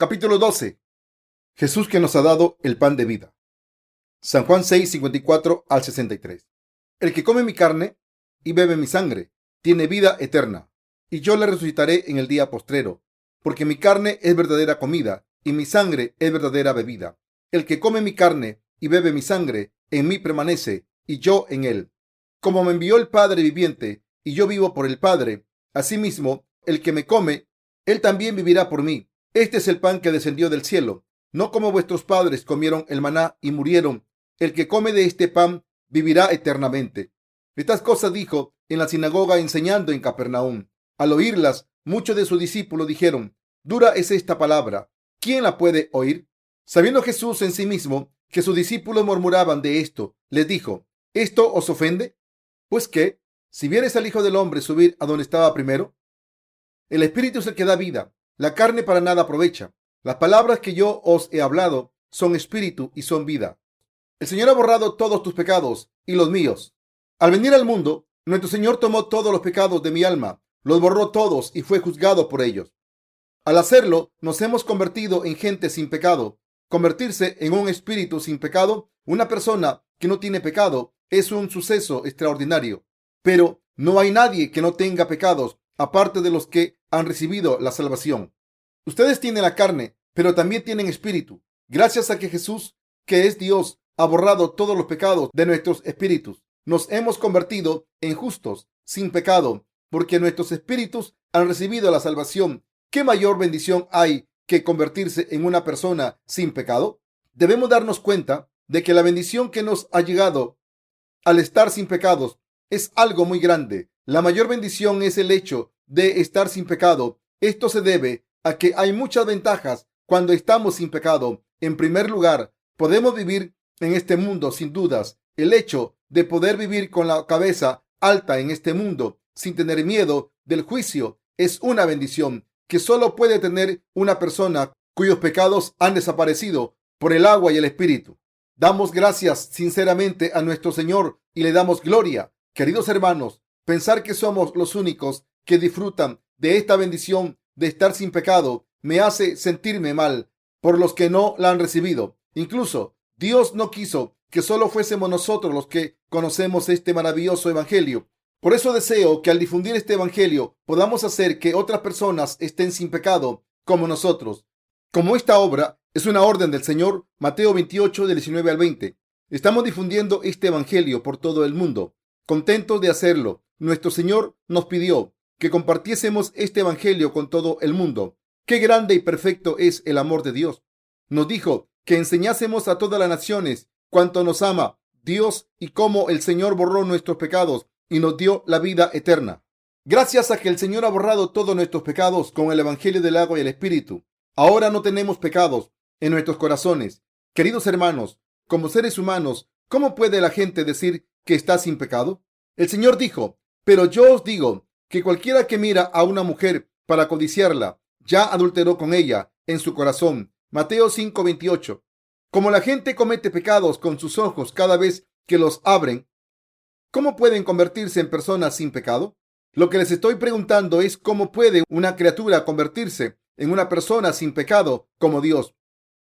Capítulo 12. Jesús que nos ha dado el pan de vida. San Juan 6, 54 al 63. El que come mi carne y bebe mi sangre tiene vida eterna, y yo le resucitaré en el día postrero, porque mi carne es verdadera comida y mi sangre es verdadera bebida. El que come mi carne y bebe mi sangre en mí permanece y yo en él. Como me envió el Padre viviente y yo vivo por el Padre, asimismo el que me come, él también vivirá por mí. Este es el pan que descendió del cielo, no como vuestros padres comieron el maná y murieron. El que come de este pan vivirá eternamente. Estas cosas dijo en la sinagoga enseñando en Capernaum. Al oírlas, muchos de sus discípulos dijeron: Dura es esta palabra, ¿quién la puede oír? Sabiendo Jesús en sí mismo que sus discípulos murmuraban de esto, les dijo: ¿Esto os ofende? Pues qué, si vieres al Hijo del Hombre subir a donde estaba primero. El Espíritu es el que da vida, la carne para nada aprovecha. Las palabras que yo os he hablado son espíritu y son vida. El Señor ha borrado todos tus pecados y los míos. Al venir al mundo, nuestro Señor tomó todos los pecados de mi alma, los borró todos y fue juzgado por ellos. Al hacerlo, nos hemos convertido en gente sin pecado. Convertirse en un espíritu sin pecado, una persona que no tiene pecado, es un suceso extraordinario. Pero no hay nadie que no tenga pecados, aparte de los que han recibido la salvación. Ustedes tienen la carne, pero también tienen espíritu. Gracias a que Jesús, que es Dios, ha borrado todos los pecados de nuestros espíritus, nos hemos convertido en justos, sin pecado, porque nuestros espíritus han recibido la salvación. ¿Qué mayor bendición hay que convertirse en una persona sin pecado? Debemos darnos cuenta de que la bendición que nos ha llegado al estar sin pecados es algo muy grande. La mayor bendición es el hecho de estar sin pecado. Esto se debe a que hay muchas ventajas cuando estamos sin pecado. En primer lugar, podemos vivir en este mundo sin dudas. El hecho de poder vivir con la cabeza alta en este mundo sin tener miedo del juicio es una bendición que solo puede tener una persona cuyos pecados han desaparecido por el agua y el Espíritu. Damos gracias sinceramente a nuestro Señor y le damos gloria. Queridos hermanos, pensar que somos los únicos que disfrutan de esta bendición de estar sin pecado me hace sentirme mal por los que no la han recibido. Incluso Dios no quiso que solo fuésemos nosotros los que conocemos este maravilloso evangelio. Por eso deseo que al difundir este evangelio podamos hacer que otras personas estén sin pecado como nosotros. Como esta obra es una orden del Señor, Mateo 28, del 19 al 20. Estamos difundiendo este evangelio por todo el mundo. Contentos de hacerlo, nuestro Señor nos pidió que compartiésemos este evangelio con todo el mundo. Qué grande y perfecto es el amor de Dios. Nos dijo que enseñásemos a todas las naciones cuánto nos ama Dios y cómo el Señor borró nuestros pecados y nos dio la vida eterna. Gracias a que el Señor ha borrado todos nuestros pecados con el evangelio del agua y el Espíritu, ahora no tenemos pecados en nuestros corazones. Queridos hermanos, como seres humanos, ¿cómo puede la gente decir que está sin pecado? El Señor dijo: pero yo os digo que cualquiera que mira a una mujer para codiciarla, ya adulteró con ella en su corazón. Mateo 5:28. Como la gente comete pecados con sus ojos cada vez que los abren, ¿cómo pueden convertirse en personas sin pecado? Lo que les estoy preguntando es cómo puede una criatura convertirse en una persona sin pecado como Dios.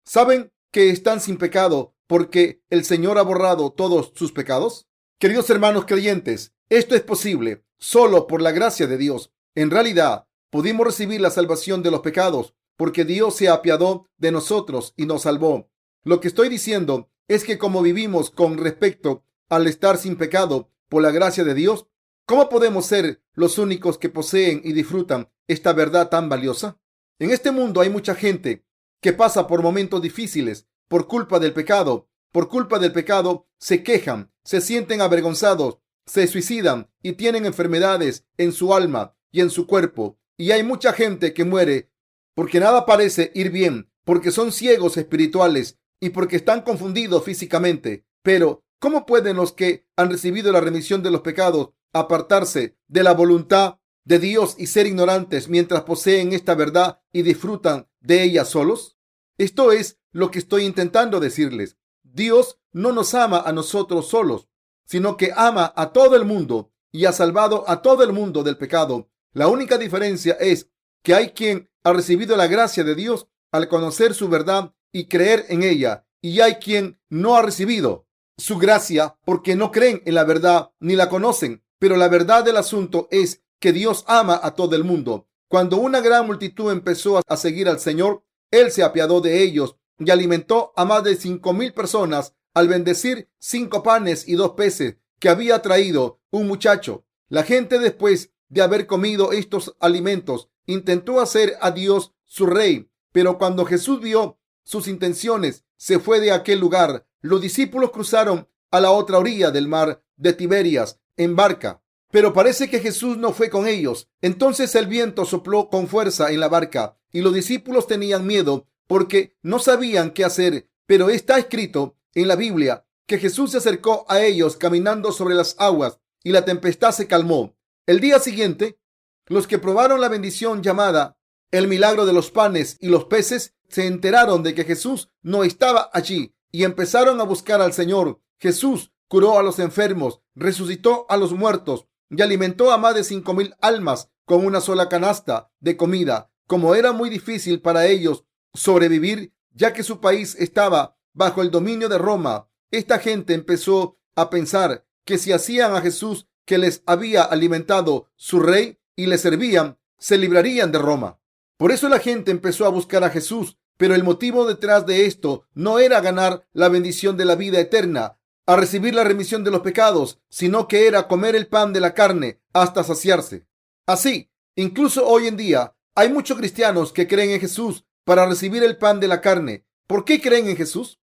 ¿Saben que están sin pecado porque el Señor ha borrado todos sus pecados? Queridos hermanos creyentes, esto es posible solo por la gracia de Dios. En realidad, pudimos recibir la salvación de los pecados porque Dios se apiadó de nosotros y nos salvó. Lo que estoy diciendo es que como vivimos con respecto al estar sin pecado por la gracia de Dios, ¿cómo podemos ser los únicos que poseen y disfrutan esta verdad tan valiosa? En este mundo hay mucha gente que pasa por momentos difíciles por culpa del pecado. Por culpa del pecado se quejan, se sienten avergonzados, se suicidan y tienen enfermedades en su alma y en su cuerpo. Y hay mucha gente que muere porque nada parece ir bien, porque son ciegos espirituales y porque están confundidos físicamente. Pero, ¿cómo pueden los que han recibido la remisión de los pecados apartarse de la voluntad de Dios y ser ignorantes mientras poseen esta verdad y disfrutan de ella solos? Esto es lo que estoy intentando decirles. Dios no nos ama a nosotros solos, sino que ama a todo el mundo y ha salvado a todo el mundo del pecado. La única diferencia es que hay quien ha recibido la gracia de Dios al conocer su verdad y creer en ella. Y hay quien no ha recibido su gracia porque no creen en la verdad ni la conocen. Pero la verdad del asunto es que Dios ama a todo el mundo. Cuando una gran multitud empezó a seguir al Señor, Él se apiadó de ellos y alimentó a más de 5,000 personas al bendecir 5 panes y 2 peces que había traído un muchacho. La gente, después de haber comido estos alimentos, intentó hacer a Dios su rey, pero cuando Jesús vio sus intenciones, se fue de aquel lugar. Los discípulos cruzaron a la otra orilla del mar de Tiberias en barca, pero parece que Jesús no fue con ellos. Entonces el viento sopló con fuerza en la barca y los discípulos tenían miedo porque no sabían qué hacer. Pero está escrito en la Biblia que Jesús se acercó a ellos caminando sobre las aguas y la tempestad se calmó. El día siguiente, los que probaron la bendición llamada el milagro de los panes y los peces se enteraron de que Jesús no estaba allí y empezaron a buscar al Señor. Jesús curó a los enfermos, resucitó a los muertos y alimentó a más de 5,000 almas con una sola canasta de comida. Como era muy difícil para ellos sobrevivir, ya que su país estaba bajo el dominio de Roma, esta gente empezó a pensar que si hacían a Jesús, que les había alimentado su rey, y le servían, se librarían de Roma. Por eso la gente empezó a buscar a Jesús, pero el motivo detrás de esto no era ganar la bendición de la vida eterna, a recibir la remisión de los pecados, sino que era comer el pan de la carne hasta saciarse. Así, incluso hoy en día, hay muchos cristianos que creen en Jesús para recibir el pan de la carne. ¿Por qué creen en Jesús?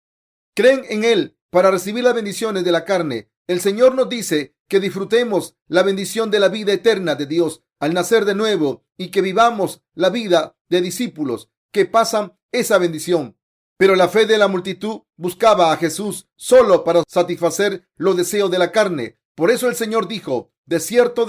Creen en Él para recibir las bendiciones de la carne. El Señor nos dice que disfrutemos la bendición de la vida eterna de Dios al nacer de nuevo y que vivamos la vida de discípulos que pasan esa bendición. Pero la fe de la multitud buscaba a Jesús solo para satisfacer los deseos de la carne. Por eso el Señor dijo: de cierto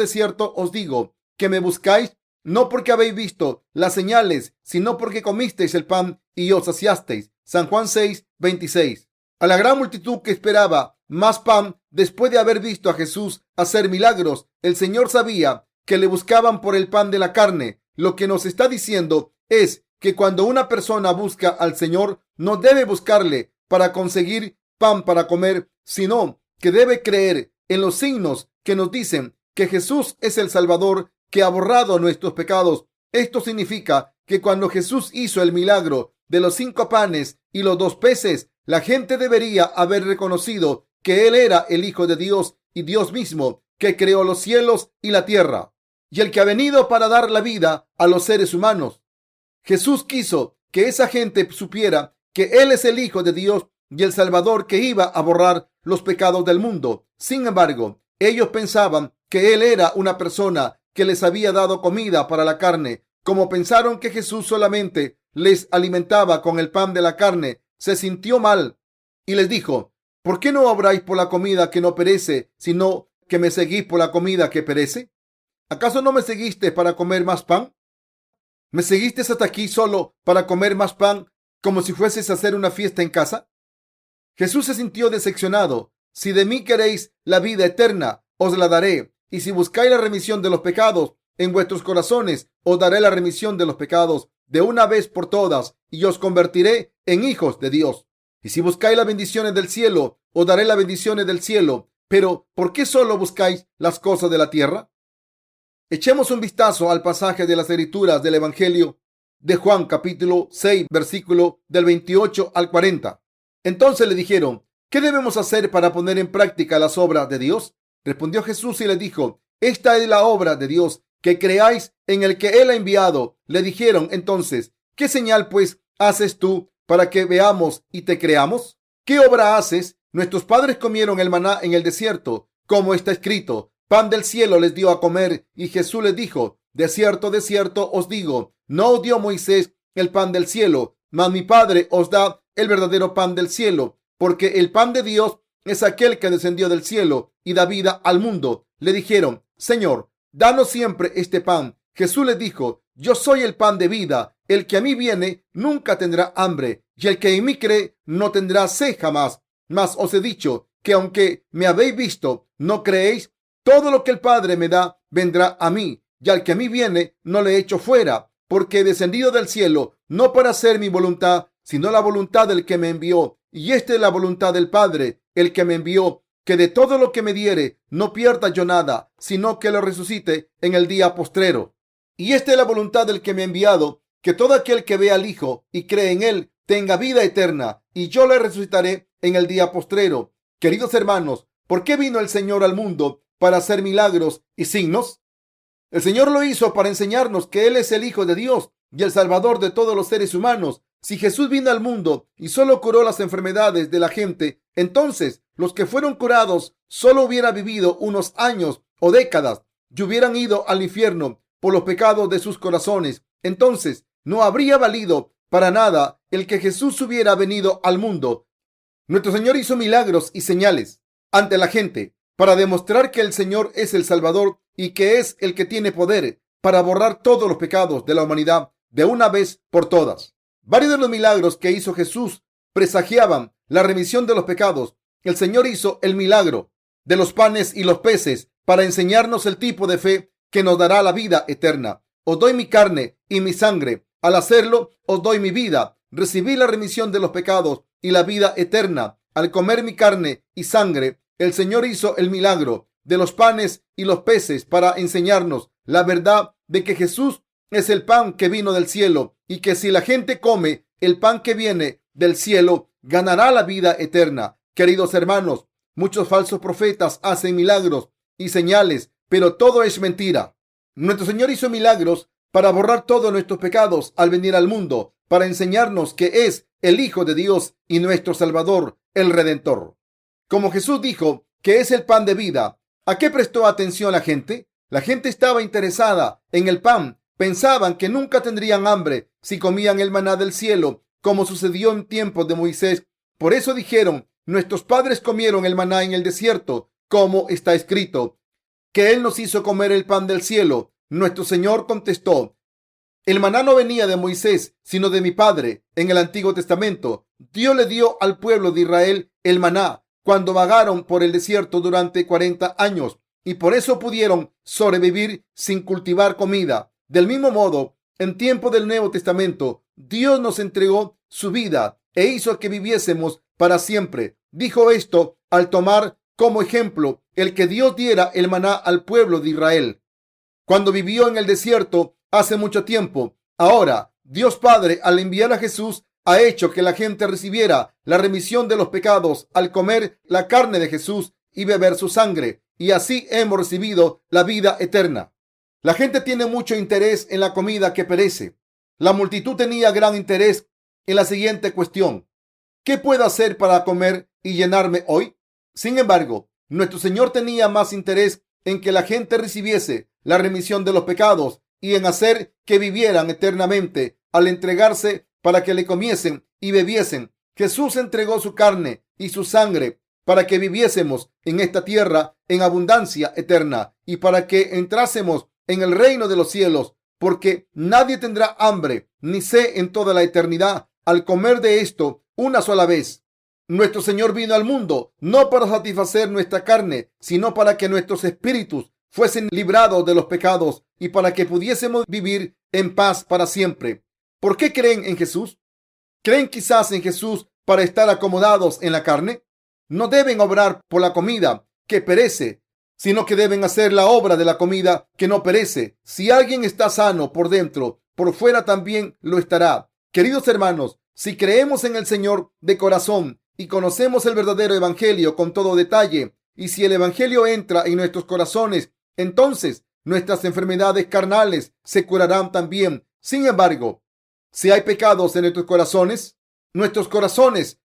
os digo, que me buscáis no porque habéis visto las señales, sino porque comisteis el pan y os saciasteis. San Juan 6:26. A la gran multitud que esperaba más pan después de haber visto a Jesús hacer milagros, el Señor sabía que le buscaban por el pan de la carne. Lo que nos está diciendo es que cuando una persona busca al Señor, no debe buscarle para conseguir pan para comer, sino que debe creer en los signos que nos dicen que Jesús es el Salvador que ha borrado nuestros pecados. Esto significa que cuando Jesús hizo el milagro de los 5 panes y los 2 peces, la gente debería haber reconocido que Él era el Hijo de Dios y Dios mismo, que creó los cielos y la tierra, y el que ha venido para dar la vida a los seres humanos. Jesús quiso que esa gente supiera que Él es el Hijo de Dios y el Salvador que iba a borrar los pecados del mundo. Sin embargo, ellos pensaban que Él era una persona que les había dado comida para la carne. Como pensaron que Jesús solamente les alimentaba con el pan de la carne, se sintió mal y les dijo: ¿por qué no obráis por la comida que no perece, sino que me seguís por la comida que perece? ¿Acaso no me seguiste para comer más pan? ¿Me seguiste hasta aquí solo para comer más pan, como si fueses a hacer una fiesta en casa? Jesús se sintió decepcionado. Si de mí queréis la vida eterna, os la daré. Y si buscáis la remisión de los pecados en vuestros corazones, os daré la remisión de los pecados de una vez por todas, y os convertiré en hijos de Dios. Y si buscáis las bendiciones del cielo, os daré las bendiciones del cielo. Pero, ¿por qué solo buscáis las cosas de la tierra? Echemos un vistazo al pasaje de las Escrituras del Evangelio de Juan, capítulo 6, versículo del 28 al 40. Entonces le dijeron: ¿qué debemos hacer para poner en práctica las obras de Dios? Respondió Jesús y le dijo: esta es la obra de Dios, que creáis en el que Él ha enviado. Le dijeron entonces: ¿qué señal pues haces tú para que veamos y te creamos? ¿Qué obra haces? Nuestros padres comieron el maná en el desierto, como está escrito: pan del cielo les dio a comer. Y Jesús les dijo: de cierto os digo, no os dio Moisés el pan del cielo, mas mi Padre os da el verdadero pan del cielo, porque el pan de Dios es aquel que descendió del cielo y da vida al mundo. Le dijeron: Señor, danos siempre este pan. Jesús les dijo: yo soy el pan de vida. El que a mí viene nunca tendrá hambre, y el que en mí cree no tendrá sed jamás. Mas os he dicho que aunque me habéis visto, no creéis. Todo lo que el Padre me da vendrá a mí, y al que a mí viene no le echo fuera. porque he descendido del cielo no para hacer mi voluntad, sino la voluntad del que me envió. Y esta es la voluntad del Padre, el que me envió, que de todo lo que me diere no pierda yo nada, sino que lo resucite en el día postrero. Y esta es la voluntad del que me ha enviado, que todo aquel que vea al Hijo y cree en él tenga vida eterna, y yo le resucitaré en el día postrero. Queridos hermanos, ¿por qué vino el Señor al mundo? ¿Para hacer milagros y signos? El Señor lo hizo para enseñarnos que Él es el Hijo de Dios y el Salvador de todos los seres humanos. Si Jesús vino al mundo y solo curó las enfermedades de la gente, entonces los que fueron curados solo hubieran vivido unos años o décadas y hubieran ido al infierno por los pecados de sus corazones. Entonces no habría valido para nada el que Jesús hubiera venido al mundo. Nuestro Señor hizo milagros y señales ante la gente para demostrar que el Señor es el Salvador y que es el que tiene poder para borrar todos los pecados de la humanidad de una vez por todas. Varios de los milagros que hizo Jesús presagiaban la remisión de los pecados. El Señor hizo el milagro de los panes y los peces para enseñarnos el tipo de fe que nos dará la vida eterna. Os doy mi carne y mi sangre. Al hacerlo, os doy mi vida. Recibí la remisión de los pecados y la vida eterna. Al comer mi carne y sangre, el Señor hizo el milagro de los panes y los peces para enseñarnos la verdad de que Jesús es el pan que vino del cielo y que si la gente come el pan que viene del cielo, ganará la vida eterna. Queridos hermanos, muchos falsos profetas hacen milagros y señales, pero todo es mentira. Nuestro Señor hizo milagros para borrar todos nuestros pecados al venir al mundo, para enseñarnos que es el Hijo de Dios y nuestro Salvador, el Redentor. Como Jesús dijo que es el pan de vida, ¿a qué prestó atención la gente? La gente estaba interesada en el pan. Pensaban que nunca tendrían hambre si comían el maná del cielo, como sucedió en tiempos de Moisés. Por eso dijeron, nuestros padres comieron el maná en el desierto, como está escrito, que Él nos hizo comer el pan del cielo. Nuestro Señor contestó, el maná no venía de Moisés, sino de mi Padre. En el Antiguo Testamento, Dios le dio al pueblo de Israel el maná cuando vagaron por el desierto durante 40 años y por eso pudieron sobrevivir sin cultivar comida. Del mismo modo, en tiempo del Nuevo Testamento, Dios nos entregó su vida e hizo que viviésemos para siempre. Dijo esto al tomar como ejemplo el que Dios diera el maná al pueblo de Israel cuando vivió en el desierto hace mucho tiempo. Ahora, Dios Padre, al enviar a Jesús, ha hecho que la gente recibiera la remisión de los pecados al comer la carne de Jesús y beber su sangre, y así hemos recibido la vida eterna. La gente tiene mucho interés en la comida que perece. La multitud tenía gran interés en la siguiente cuestión: ¿qué puedo hacer para comer y llenarme hoy? Sin embargo, nuestro Señor tenía más interés en que la gente recibiese la remisión de los pecados y en hacer que vivieran eternamente al entregarse para que le comiesen y bebiesen. Jesús entregó su carne y su sangre para que viviésemos en esta tierra en abundancia eterna y para que entrásemos en el reino de los cielos, porque nadie tendrá hambre ni sed en toda la eternidad al comer de esto una sola vez. Nuestro Señor vino al mundo no para satisfacer nuestra carne, sino para que nuestros espíritus fuesen librados de los pecados y para que pudiésemos vivir en paz para siempre. ¿Por qué creen en Jesús? ¿Creen quizás en Jesús para estar acomodados en la carne? No deben obrar por la comida que perece, sino que deben hacer la obra de la comida que no perece. Si alguien está sano por dentro, por fuera también lo estará. Queridos hermanos, si creemos en el Señor de corazón y conocemos el verdadero evangelio con todo detalle, y si el evangelio entra en nuestros corazones, entonces nuestras enfermedades carnales se curarán también. Sin embargo, si hay pecados en nuestros corazones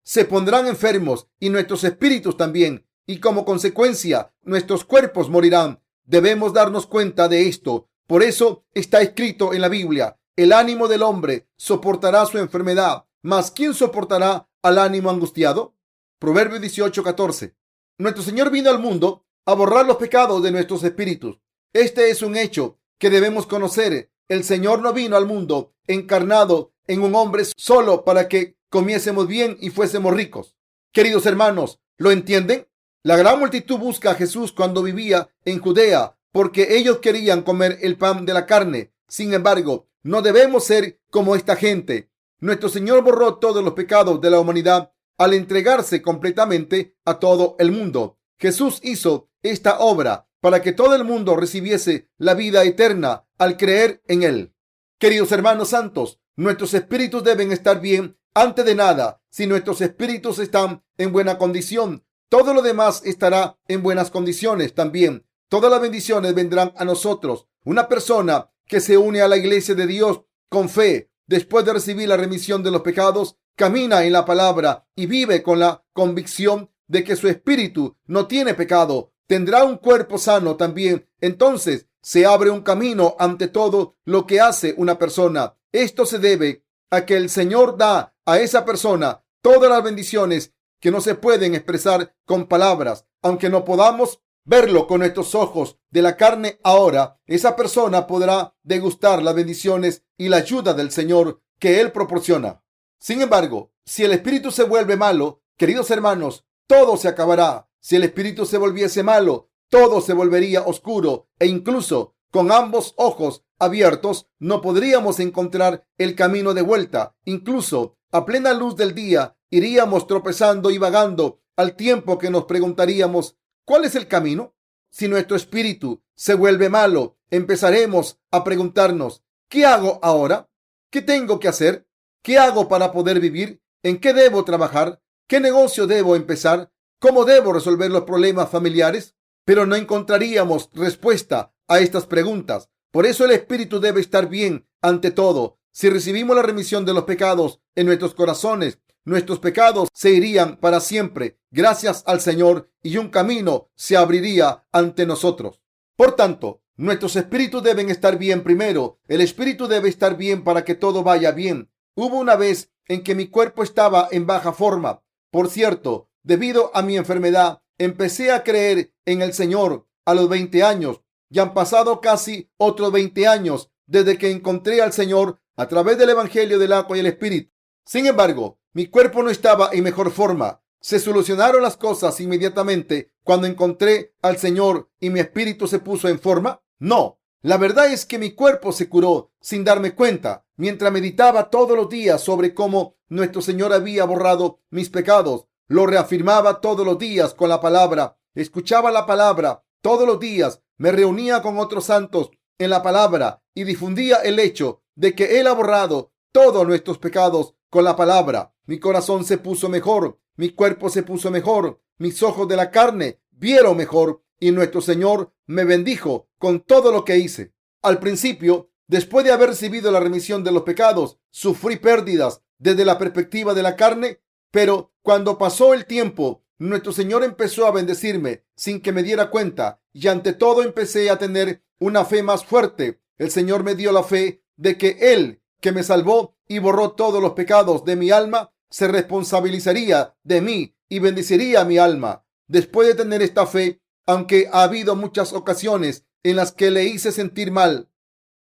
se pondrán enfermos y nuestros espíritus también, y como consecuencia nuestros cuerpos morirán. Debemos darnos cuenta de esto. Por eso está escrito en la Biblia: el ánimo del hombre soportará su enfermedad, mas ¿quién soportará al ánimo angustiado? Proverbios 18:14. Nuestro Señor vino al mundo a borrar los pecados de nuestros espíritus. Este es un hecho que debemos conocer. El Señor no vino al mundo encarnado en un hombre solo para que comiésemos bien y fuésemos ricos. Queridos hermanos, ¿lo entienden? La gran multitud busca a Jesús cuando vivía en Judea porque ellos querían comer el pan de la carne. Sin embargo, No debemos ser como esta gente. Nuestro Señor borró todos los pecados de la humanidad al entregarse completamente a todo el mundo. Jesús hizo esta obra para que todo el mundo recibiese la vida eterna al creer en Él. Queridos hermanos santos, nuestros espíritus deben estar bien antes de nada. Si nuestros espíritus están en buena condición, todo lo demás estará en buenas condiciones también. Todas las bendiciones vendrán a nosotros. Una persona que se une a la iglesia de Dios con fe, después de recibir la remisión de los pecados, camina en la palabra y vive con la convicción de que su espíritu no tiene pecado. Tendrá un cuerpo sano también. Entonces se abre un camino ante todo lo que hace una persona. Esto se debe a que el Señor da a esa persona todas las bendiciones que no se pueden expresar con palabras. Aunque no podamos verlo con nuestros ojos de la carne ahora, esa persona podrá degustar las bendiciones y la ayuda del Señor que Él proporciona. Sin embargo, si el espíritu se vuelve malo, queridos hermanos, todo se acabará. Si el espíritu se volviese malo, todo se volvería oscuro e incluso con ambos ojos abiertos no podríamos encontrar el camino de vuelta. Incluso a plena luz del día iríamos tropezando y vagando al tiempo que nos preguntaríamos: ¿cuál es el camino? Si nuestro espíritu se vuelve malo, empezaremos a preguntarnos: ¿qué hago ahora? ¿Qué tengo que hacer? ¿Qué hago para poder vivir? ¿En qué debo trabajar? ¿Qué negocio debo empezar? ¿Cómo debo resolver los problemas familiares? Pero no encontraríamos respuesta a estas preguntas. Por eso el espíritu debe estar bien ante todo. Si recibimos la remisión de los pecados en nuestros corazones, nuestros pecados se irían para siempre gracias al Señor y un camino se abriría ante nosotros. Por tanto, nuestros espíritus deben estar bien primero. El espíritu debe estar bien para que todo vaya bien. Hubo una vez en que mi cuerpo estaba en baja forma. Por cierto, debido a mi enfermedad, empecé a creer en el Señor a los 20 años. Ya han pasado casi otros 20 años desde que encontré al Señor a través del Evangelio del agua y el Espíritu. Sin embargo, mi cuerpo no estaba en mejor forma. ¿Se solucionaron las cosas inmediatamente cuando encontré al Señor y mi espíritu se puso en forma? No. La verdad es que mi cuerpo se curó sin darme cuenta, mientras meditaba todos los días sobre cómo nuestro Señor había borrado mis pecados. Lo reafirmaba todos los días con la palabra. Escuchaba la palabra todos los días. Me reunía con otros santos en la palabra y difundía el hecho de que Él ha borrado todos nuestros pecados con la palabra. Mi corazón se puso mejor, mi cuerpo se puso mejor, mis ojos de la carne vieron mejor y nuestro Señor me bendijo con todo lo que hice. Al principio, después de haber recibido la remisión de los pecados, sufrí pérdidas desde la perspectiva de la carne, pero cuando pasó el tiempo, nuestro Señor empezó a bendecirme sin que me diera cuenta y ante todo empecé a tener una fe más fuerte. El Señor me dio la fe de que Él, que me salvó y borró todos los pecados de mi alma, se responsabilizaría de mí y bendeciría mi alma. Después de tener esta fe, aunque ha habido muchas ocasiones en las que le hice sentir mal,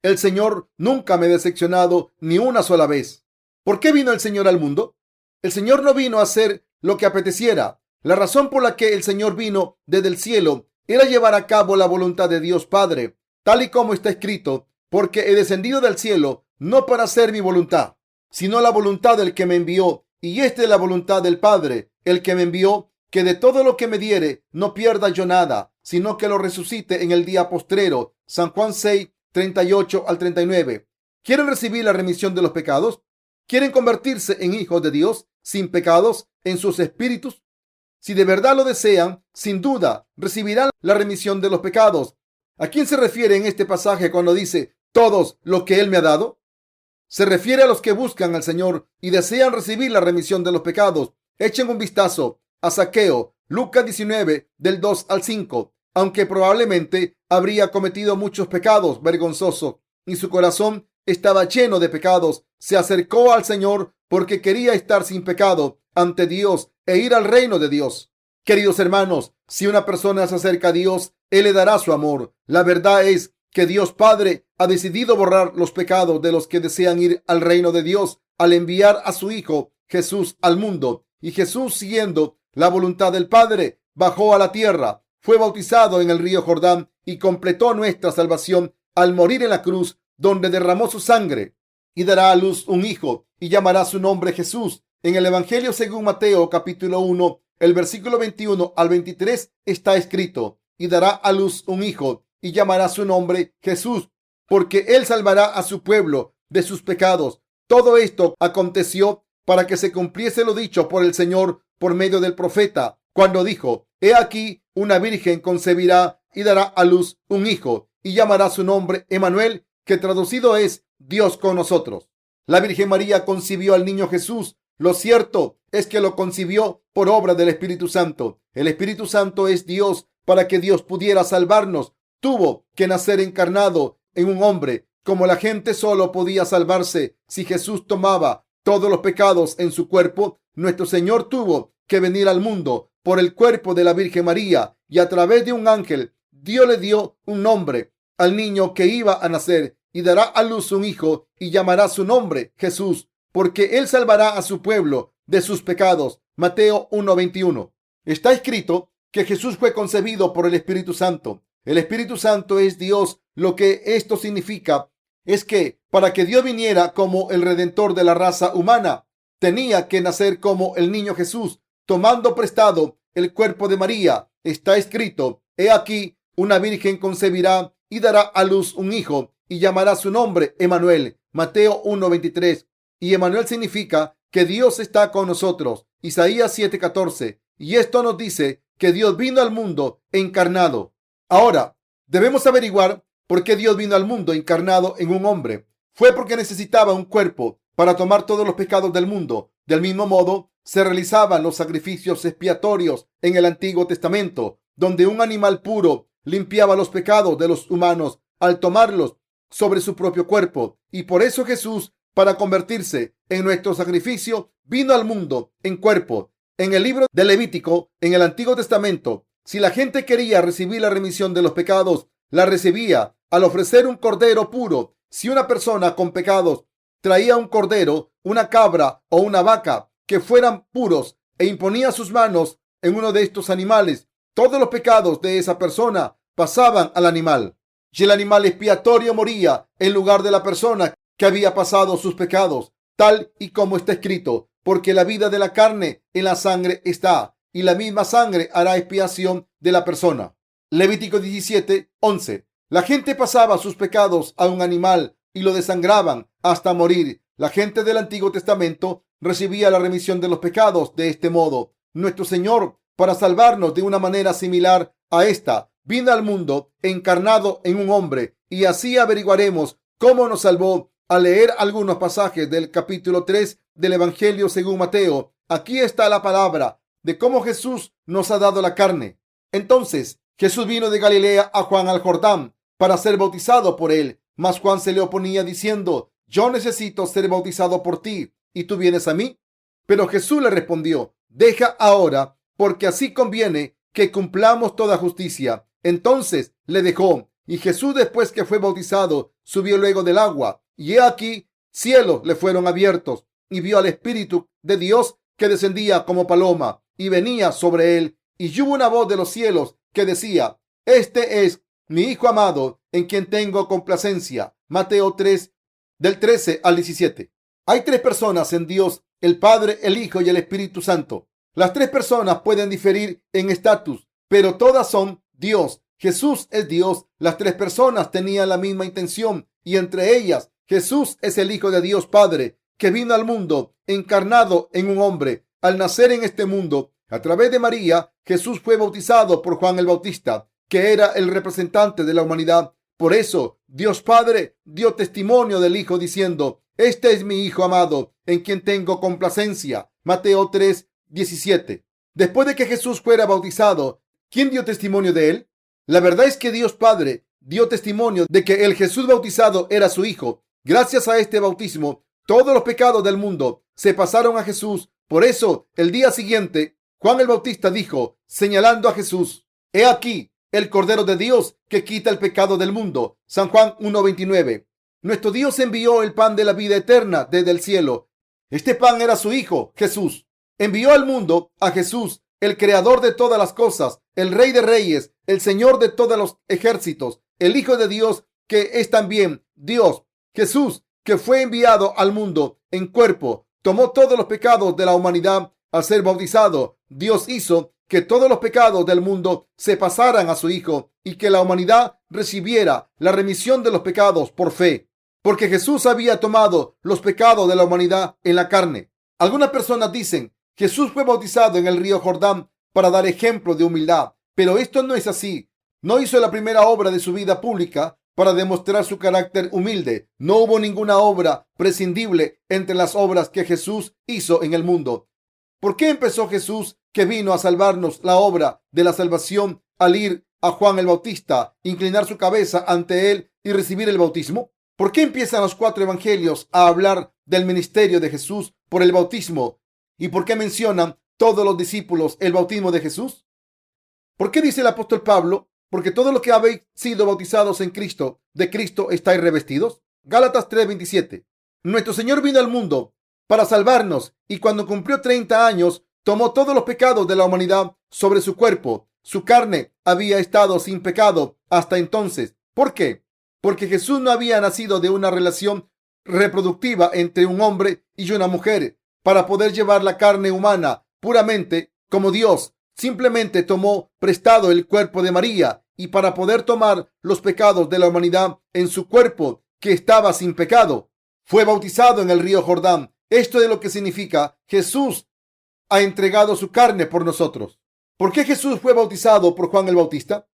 el Señor nunca me ha decepcionado ni una sola vez. ¿Por qué vino el Señor al mundo? El Señor no vino a hacer lo que apeteciera. La razón por la que el Señor vino desde el cielo era llevar a cabo la voluntad de Dios Padre, tal y como está escrito: porque he descendido del cielo no para hacer mi voluntad, sino la voluntad del que me envió. Y esta es la voluntad del Padre, el que me envió, que de todo lo que me diere no pierda yo nada, sino que lo resucite en el día postrero. San Juan 6, 38 al 39. ¿Quieren recibir la remisión de los pecados? ¿Quieren convertirse en hijos de Dios sin pecados en sus espíritus? Si de verdad lo desean, sin duda recibirán la remisión de los pecados. ¿A quién se refiere en este pasaje cuando dice todos lo que Él me ha dado? Se refiere a los que buscan al Señor y desean recibir la remisión de los pecados. Echen un vistazo a Zaqueo, Lucas 19, del 2 al 5. Aunque probablemente habría cometido muchos pecados vergonzosos y su corazón estaba lleno de pecados, se acercó al Señor porque quería estar sin pecado ante Dios e ir al reino de Dios. Queridos hermanos, si una persona se acerca a Dios, Él le dará su amor. La verdad es que Dios Padre ha decidido borrar los pecados de los que desean ir al reino de Dios al enviar a su Hijo Jesús al mundo. Y Jesús, siguiendo la voluntad del Padre, bajó a la tierra, fue bautizado en el río Jordán y completó nuestra salvación al morir en la cruz donde derramó su sangre, y dará a luz un hijo y llamará su nombre Jesús. En el Evangelio según Mateo capítulo 1, el versículo 21 al 23 está escrito: y dará a luz un hijo y llamará su nombre Jesús, porque él salvará a su pueblo de sus pecados. Todo esto aconteció para que se cumpliese lo dicho por el Señor por medio del profeta, cuando dijo: he aquí, una virgen concebirá y dará a luz un hijo y llamará su nombre Emmanuel, que traducido es Dios con nosotros. La Virgen María concibió al niño Jesús. Lo cierto es que lo concibió por obra del Espíritu Santo. El Espíritu Santo es Dios. Para que Dios pudiera salvarnos, tuvo que nacer encarnado en un hombre. Como la gente solo podía salvarse si Jesús tomaba todos los pecados en su cuerpo, nuestro Señor tuvo que venir al mundo por el cuerpo de la Virgen María, y a través de un ángel Dios le dio un nombre al niño que iba a nacer, y dará a luz un hijo y llamará su nombre Jesús, porque él salvará a su pueblo de sus pecados. Mateo 1:21. Está escrito que Jesús fue concebido por el Espíritu Santo. El Espíritu Santo es Dios. Lo que esto significa es que para que Dios viniera como el redentor de la raza humana, tenía que nacer como el niño Jesús, tomando prestado el cuerpo de María. Está escrito: he aquí, una virgen concebirá y dará a luz un hijo y llamará su nombre Emmanuel. Mateo 1:23. Y Emmanuel significa que Dios está con nosotros. Isaías 7:14. Y esto nos dice que Dios vino al mundo encarnado. Ahora, debemos averiguar por qué Dios vino al mundo encarnado en un hombre. Fue porque necesitaba un cuerpo para tomar todos los pecados del mundo. Del mismo modo, se realizaban los sacrificios expiatorios en el Antiguo Testamento, donde un animal puro limpiaba los pecados de los humanos al tomarlos sobre su propio cuerpo. Y por eso Jesús, para convertirse en nuestro sacrificio, vino al mundo en cuerpo. En el libro de Levítico, en el Antiguo Testamento, si la gente quería recibir la remisión de los pecados, la recibía al ofrecer un cordero puro. Si una persona con pecados traía un cordero, una cabra o una vaca que fueran puros e imponía sus manos en uno de estos animales, todos los pecados de esa persona pasaban al animal. Y el animal expiatorio moría en lugar de la persona que había pasado sus pecados, tal y como está escrito: porque la vida de la carne en la sangre está, y la misma sangre hará expiación de la persona. Levítico 17:11. La gente pasaba sus pecados a un animal y lo desangraban hasta morir. La gente del Antiguo Testamento recibía la remisión de los pecados de este modo. Nuestro Señor, para salvarnos de una manera similar a esta, vino al mundo encarnado en un hombre, y así averiguaremos cómo nos salvó al leer algunos pasajes del capítulo 3 del Evangelio según Mateo. Aquí está la palabra de cómo Jesús nos ha dado la carne. Entonces, Jesús vino de Galilea a Juan al Jordán para ser bautizado por él. Mas Juan se le oponía diciendo: yo necesito ser bautizado por ti, ¿y tú vienes a mí? Pero Jesús le respondió: deja ahora, porque así conviene que cumplamos toda justicia. Entonces le dejó, y Jesús, después que fue bautizado, subió luego del agua. Y he aquí, cielos le fueron abiertos, y vio al Espíritu de Dios que descendía como paloma y venía sobre él. Y hubo una voz de los cielos que decía: este es mi Hijo amado, en quien tengo complacencia. Mateo 3, del 13 al 17. Hay tres personas en Dios: el Padre, el Hijo y el Espíritu Santo. Las tres personas pueden diferir en estatus, pero todas son Dios. Jesús es Dios. Las tres personas tenían la misma intención, y entre ellas Jesús es el Hijo de Dios Padre, que vino al mundo encarnado en un hombre. Al nacer en este mundo a través de María, Jesús fue bautizado por Juan el Bautista, que era el representante de la humanidad. Por eso Dios Padre dio testimonio del Hijo diciendo: este es mi Hijo amado, en quien tengo complacencia. Mateo 3:17. Después de que Jesús fuera bautizado, ¿quién dio testimonio de él? La verdad es que Dios Padre dio testimonio de que el Jesús bautizado era su Hijo. Gracias a este bautismo, todos los pecados del mundo se pasaron a Jesús. Por eso, el día siguiente, Juan el Bautista dijo, señalando a Jesús: he aquí el Cordero de Dios que quita el pecado del mundo. San Juan 1:29. Nuestro Dios envió el pan de la vida eterna desde el cielo. Este pan era su Hijo, Jesús. Envió al mundo a Jesús, el creador de todas las cosas, el Rey de Reyes, el Señor de todos los ejércitos, el Hijo de Dios, que es también Dios. Jesús, que fue enviado al mundo en cuerpo, tomó todos los pecados de la humanidad al ser bautizado. Dios hizo que todos los pecados del mundo se pasaran a su Hijo y que la humanidad recibiera la remisión de los pecados por fe, porque Jesús había tomado los pecados de la humanidad en la carne. Algunas personas dicen: Jesús fue bautizado en el río Jordán para dar ejemplo de humildad, pero esto no es así. No hizo la primera obra de su vida pública para demostrar su carácter humilde. No hubo ninguna obra prescindible entre las obras que Jesús hizo en el mundo. ¿Por qué empezó Jesús, que vino a salvarnos, la obra de la salvación al ir a Juan el Bautista, inclinar su cabeza ante él y recibir el bautismo? ¿Por qué empiezan los 4 evangelios a hablar del ministerio de Jesús por el bautismo? ¿Y por qué mencionan todos los discípulos el bautismo de Jesús? ¿Por qué dice el apóstol Pablo? Porque todos los que habéis sido bautizados en Cristo, de Cristo estáis revestidos. Gálatas 3:27. Nuestro Señor vino al mundo para salvarnos y cuando cumplió 30 años tomó todos los pecados de la humanidad sobre su cuerpo. Su carne había estado sin pecado hasta entonces. ¿Por qué? Porque Jesús no había nacido de una relación reproductiva entre un hombre y una mujer para poder llevar la carne humana puramente como Dios. Simplemente tomó prestado el cuerpo de María y para poder tomar los pecados de la humanidad en su cuerpo que estaba sin pecado, fue bautizado en el río Jordán. Esto es lo que significa: Jesús ha entregado su carne por nosotros. ¿Por qué Jesús fue bautizado por Juan el Bautista?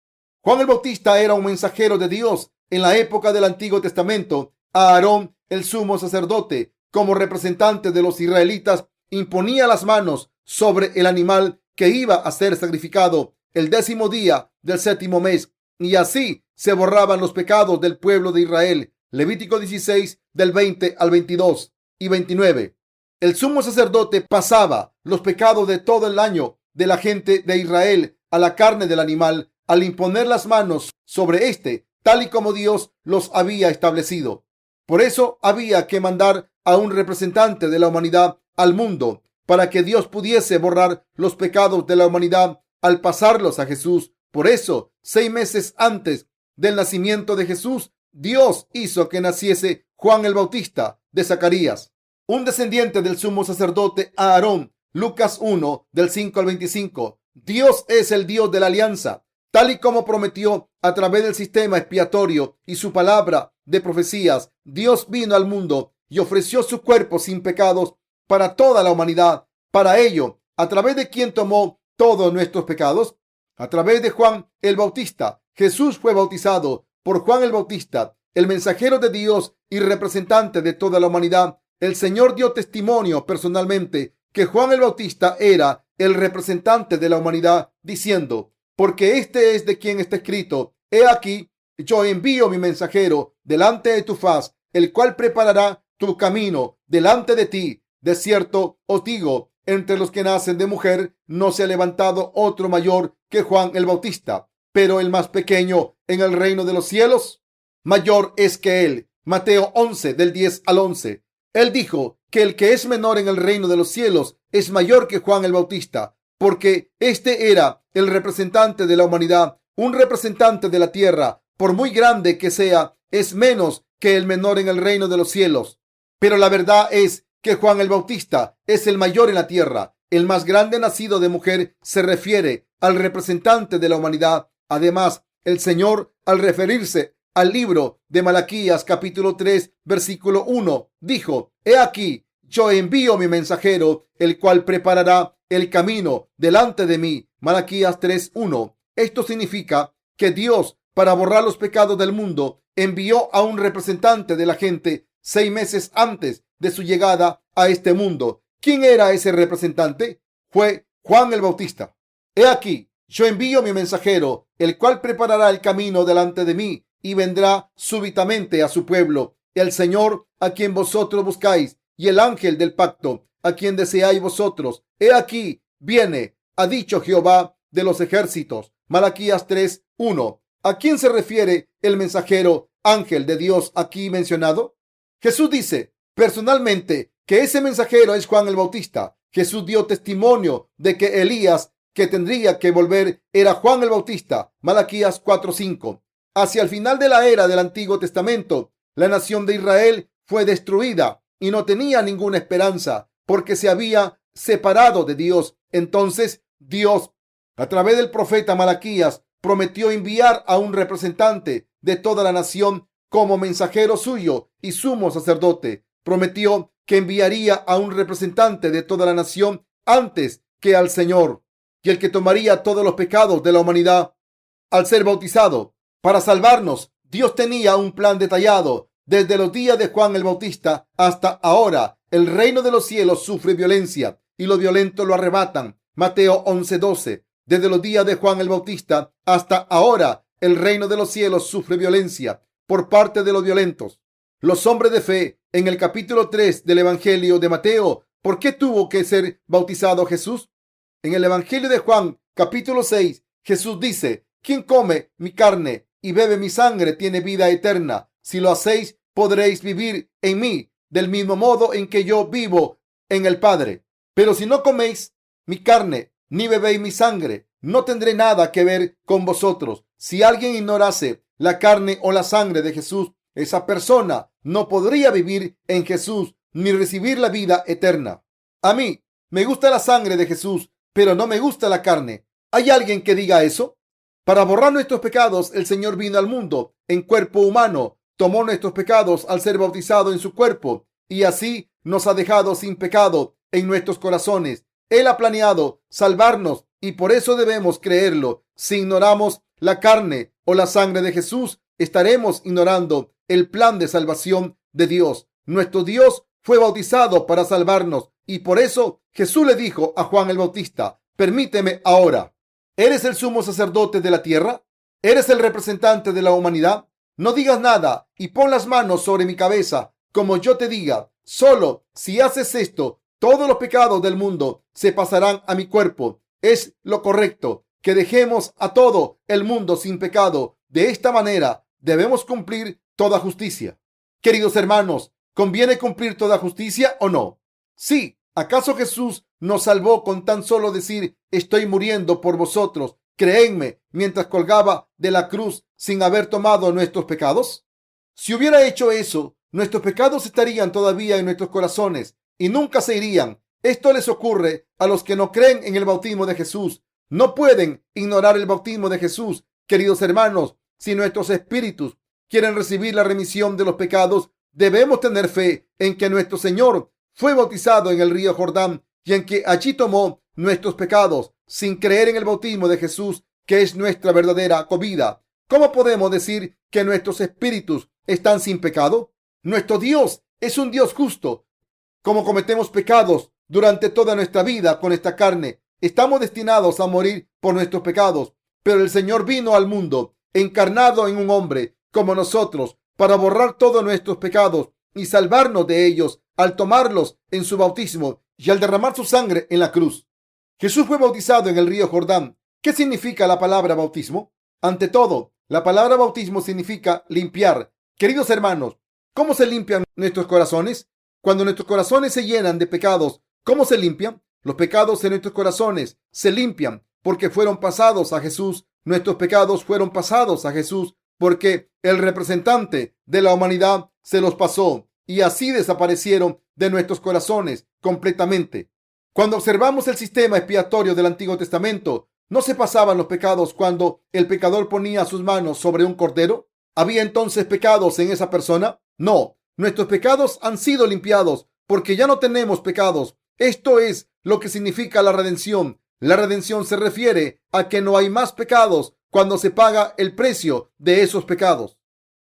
Juan el Bautista era un mensajero de Dios en la época del Antiguo Testamento. Aarón, el sumo sacerdote, como representante de los israelitas, imponía las manos sobre el animal que iba a ser sacrificado el 10º día del 7º mes, y así se borraban los pecados del pueblo de Israel. Levítico 16, del 20 al 22 y 29. El sumo sacerdote pasaba los pecados de todo el año de la gente de Israel a la carne del animal al imponer las manos sobre éste, tal y como Dios los había establecido. Por eso había que mandar a un representante de la humanidad al mundo para que Dios pudiese borrar los pecados de la humanidad al pasarlos a Jesús. Por eso, 6 meses antes del nacimiento de Jesús, Dios hizo que naciese Juan el Bautista de Zacarías, un descendiente del sumo sacerdote Aarón. Lucas 1, del 5 al 25. Dios es el Dios de la alianza, tal y como prometió a través del sistema expiatorio y su palabra de profecías. Dios vino al mundo y ofreció su cuerpo sin pecados para toda la humanidad. Para ello, ¿a través de quién tomó todos nuestros pecados? A través de Juan el Bautista. Jesús fue bautizado por Juan el Bautista, el mensajero de Dios y representante de toda la humanidad. El Señor dio testimonio personalmente que Juan el Bautista era el representante de la humanidad, diciendo: porque este es de quien está escrito: he aquí, yo envío mi mensajero delante de tu faz, el cual preparará tu camino delante de ti. De cierto os digo, entre los que nacen de mujer no se ha levantado otro mayor que Juan el Bautista, pero el más pequeño en el reino de los cielos mayor es que él. Mateo 11, del 10 al 11. Él dijo que el que es menor en el reino de los cielos es mayor que Juan el Bautista, porque este era el representante de la humanidad, un representante de la tierra. Por muy grande que sea, es menos que el menor en el reino de los cielos. Pero la verdad es que Juan el Bautista es el mayor en la tierra. El más grande nacido de mujer se refiere al representante de la humanidad. Además, el Señor, al referirse al libro de Malaquías capítulo 3, versículo 1, dijo: he aquí, yo envío mi mensajero, el cual preparará el camino delante de mí. Malaquías 3:1. Esto significa que Dios, para borrar los pecados del mundo, envió a un representante de la gente 6 meses antes de su llegada a este mundo. ¿Quién era ese representante? Fue Juan el Bautista. He aquí, yo envío mi mensajero, el cual preparará el camino delante de mí, y vendrá súbitamente a su pueblo. El Señor, a quien vosotros buscáis, y el ángel del pacto, a quien deseáis vosotros. He aquí, viene, ha dicho Jehová de los ejércitos. Malaquías 3:1. ¿A quién se refiere el mensajero ángel de Dios aquí mencionado? Jesús dice personalmente que ese mensajero es Juan el Bautista. Jesús dio testimonio de que Elías, que tendría que volver, era Juan el Bautista. Malaquías 4:5. Hacia el final de la era del Antiguo Testamento, la nación de Israel fue destruida y no tenía ninguna esperanza porque se había separado de Dios. Entonces Dios, a través del profeta Malaquías, prometió enviar a un representante de toda la nación como mensajero suyo y sumo sacerdote. Prometió que enviaría a un representante de toda la nación antes que al Señor, y el que tomaría todos los pecados de la humanidad al ser bautizado. Para salvarnos, Dios tenía un plan detallado. Desde los días de Juan el Bautista hasta ahora, el reino de los cielos sufre violencia y los violentos lo arrebatan. Mateo 11:12. Desde los días de Juan el Bautista hasta ahora, el reino de los cielos sufre violencia por parte de los violentos. Los hombres de fe en el capítulo 3 del Evangelio de Mateo. ¿Por qué tuvo que ser bautizado Jesús? En el Evangelio de Juan, capítulo 6, Jesús dice: quien come mi carne y bebe mi sangre tiene vida eterna. Si lo hacéis, podréis vivir en mí, del mismo modo en que yo vivo en el Padre. Pero si no coméis mi carne ni bebéis mi sangre, no tendré nada que ver con vosotros. Si alguien ignorase la carne o la sangre de Jesús, esa persona no podría vivir en Jesús ni recibir la vida eterna. A mí me gusta la sangre de Jesús, pero no me gusta la carne. ¿Hay alguien que diga eso? Para borrar nuestros pecados, el Señor vino al mundo en cuerpo humano, tomó nuestros pecados al ser bautizado en su cuerpo y así nos ha dejado sin pecado en nuestros corazones. Él ha planeado salvarnos y por eso debemos creerlo. Si ignoramos la carne o la sangre de Jesús, estaremos ignorando el plan de salvación de Dios. Nuestro Dios fue bautizado para salvarnos y por eso Jesús le dijo a Juan el Bautista: permíteme ahora. ¿Eres el sumo sacerdote de la tierra? ¿Eres el representante de la humanidad? No digas nada y pon las manos sobre mi cabeza como yo te diga. Solo si haces esto, todos los pecados del mundo se pasarán a mi cuerpo. Es lo correcto que dejemos a todo el mundo sin pecado. De esta manera debemos cumplir toda justicia. Queridos hermanos, ¿conviene cumplir toda justicia o no? Sí. ¿Acaso Jesús nos salvó con tan solo decir: estoy muriendo por vosotros, creedme, mientras colgaba de la cruz sin haber tomado nuestros pecados? Si hubiera hecho eso, nuestros pecados estarían todavía en nuestros corazones y nunca se irían. Esto les ocurre a los que no creen en el bautismo de Jesús. No pueden ignorar el bautismo de Jesús. Queridos hermanos, si nuestros espíritus quieren recibir la remisión de los pecados, debemos tener fe en que nuestro Señor fue bautizado en el río Jordán y en que allí tomó nuestros pecados. Sin creer en el bautismo de Jesús, que es nuestra verdadera comida, ¿cómo podemos decir que nuestros espíritus están sin pecado? Nuestro Dios es un Dios justo. Como cometemos pecados durante toda nuestra vida con esta carne, estamos destinados a morir por nuestros pecados. Pero el Señor vino al mundo encarnado en un hombre como nosotros para borrar todos nuestros pecados y salvarnos de ellos al tomarlos en su bautismo y al derramar su sangre en la cruz. Jesús fue bautizado en el río Jordán. ¿Qué significa la palabra bautismo? Ante todo, la palabra bautismo significa limpiar. Queridos hermanos, ¿cómo se limpian nuestros corazones? Cuando nuestros corazones se llenan de pecados, ¿cómo se limpian? Los pecados en nuestros corazones se limpian porque fueron pasados a Jesús. Nuestros pecados fueron pasados a Jesús porque el representante de la humanidad se los pasó y así desaparecieron de nuestros corazones completamente. Cuando observamos el sistema expiatorio del Antiguo Testamento, ¿no se pasaban los pecados cuando el pecador ponía sus manos sobre un cordero? ¿Había entonces pecados en esa persona? No, nuestros pecados han sido limpiados porque ya no tenemos pecados. Esto es lo que significa la redención. La redención se refiere a que no hay más pecados cuando se paga el precio de esos pecados.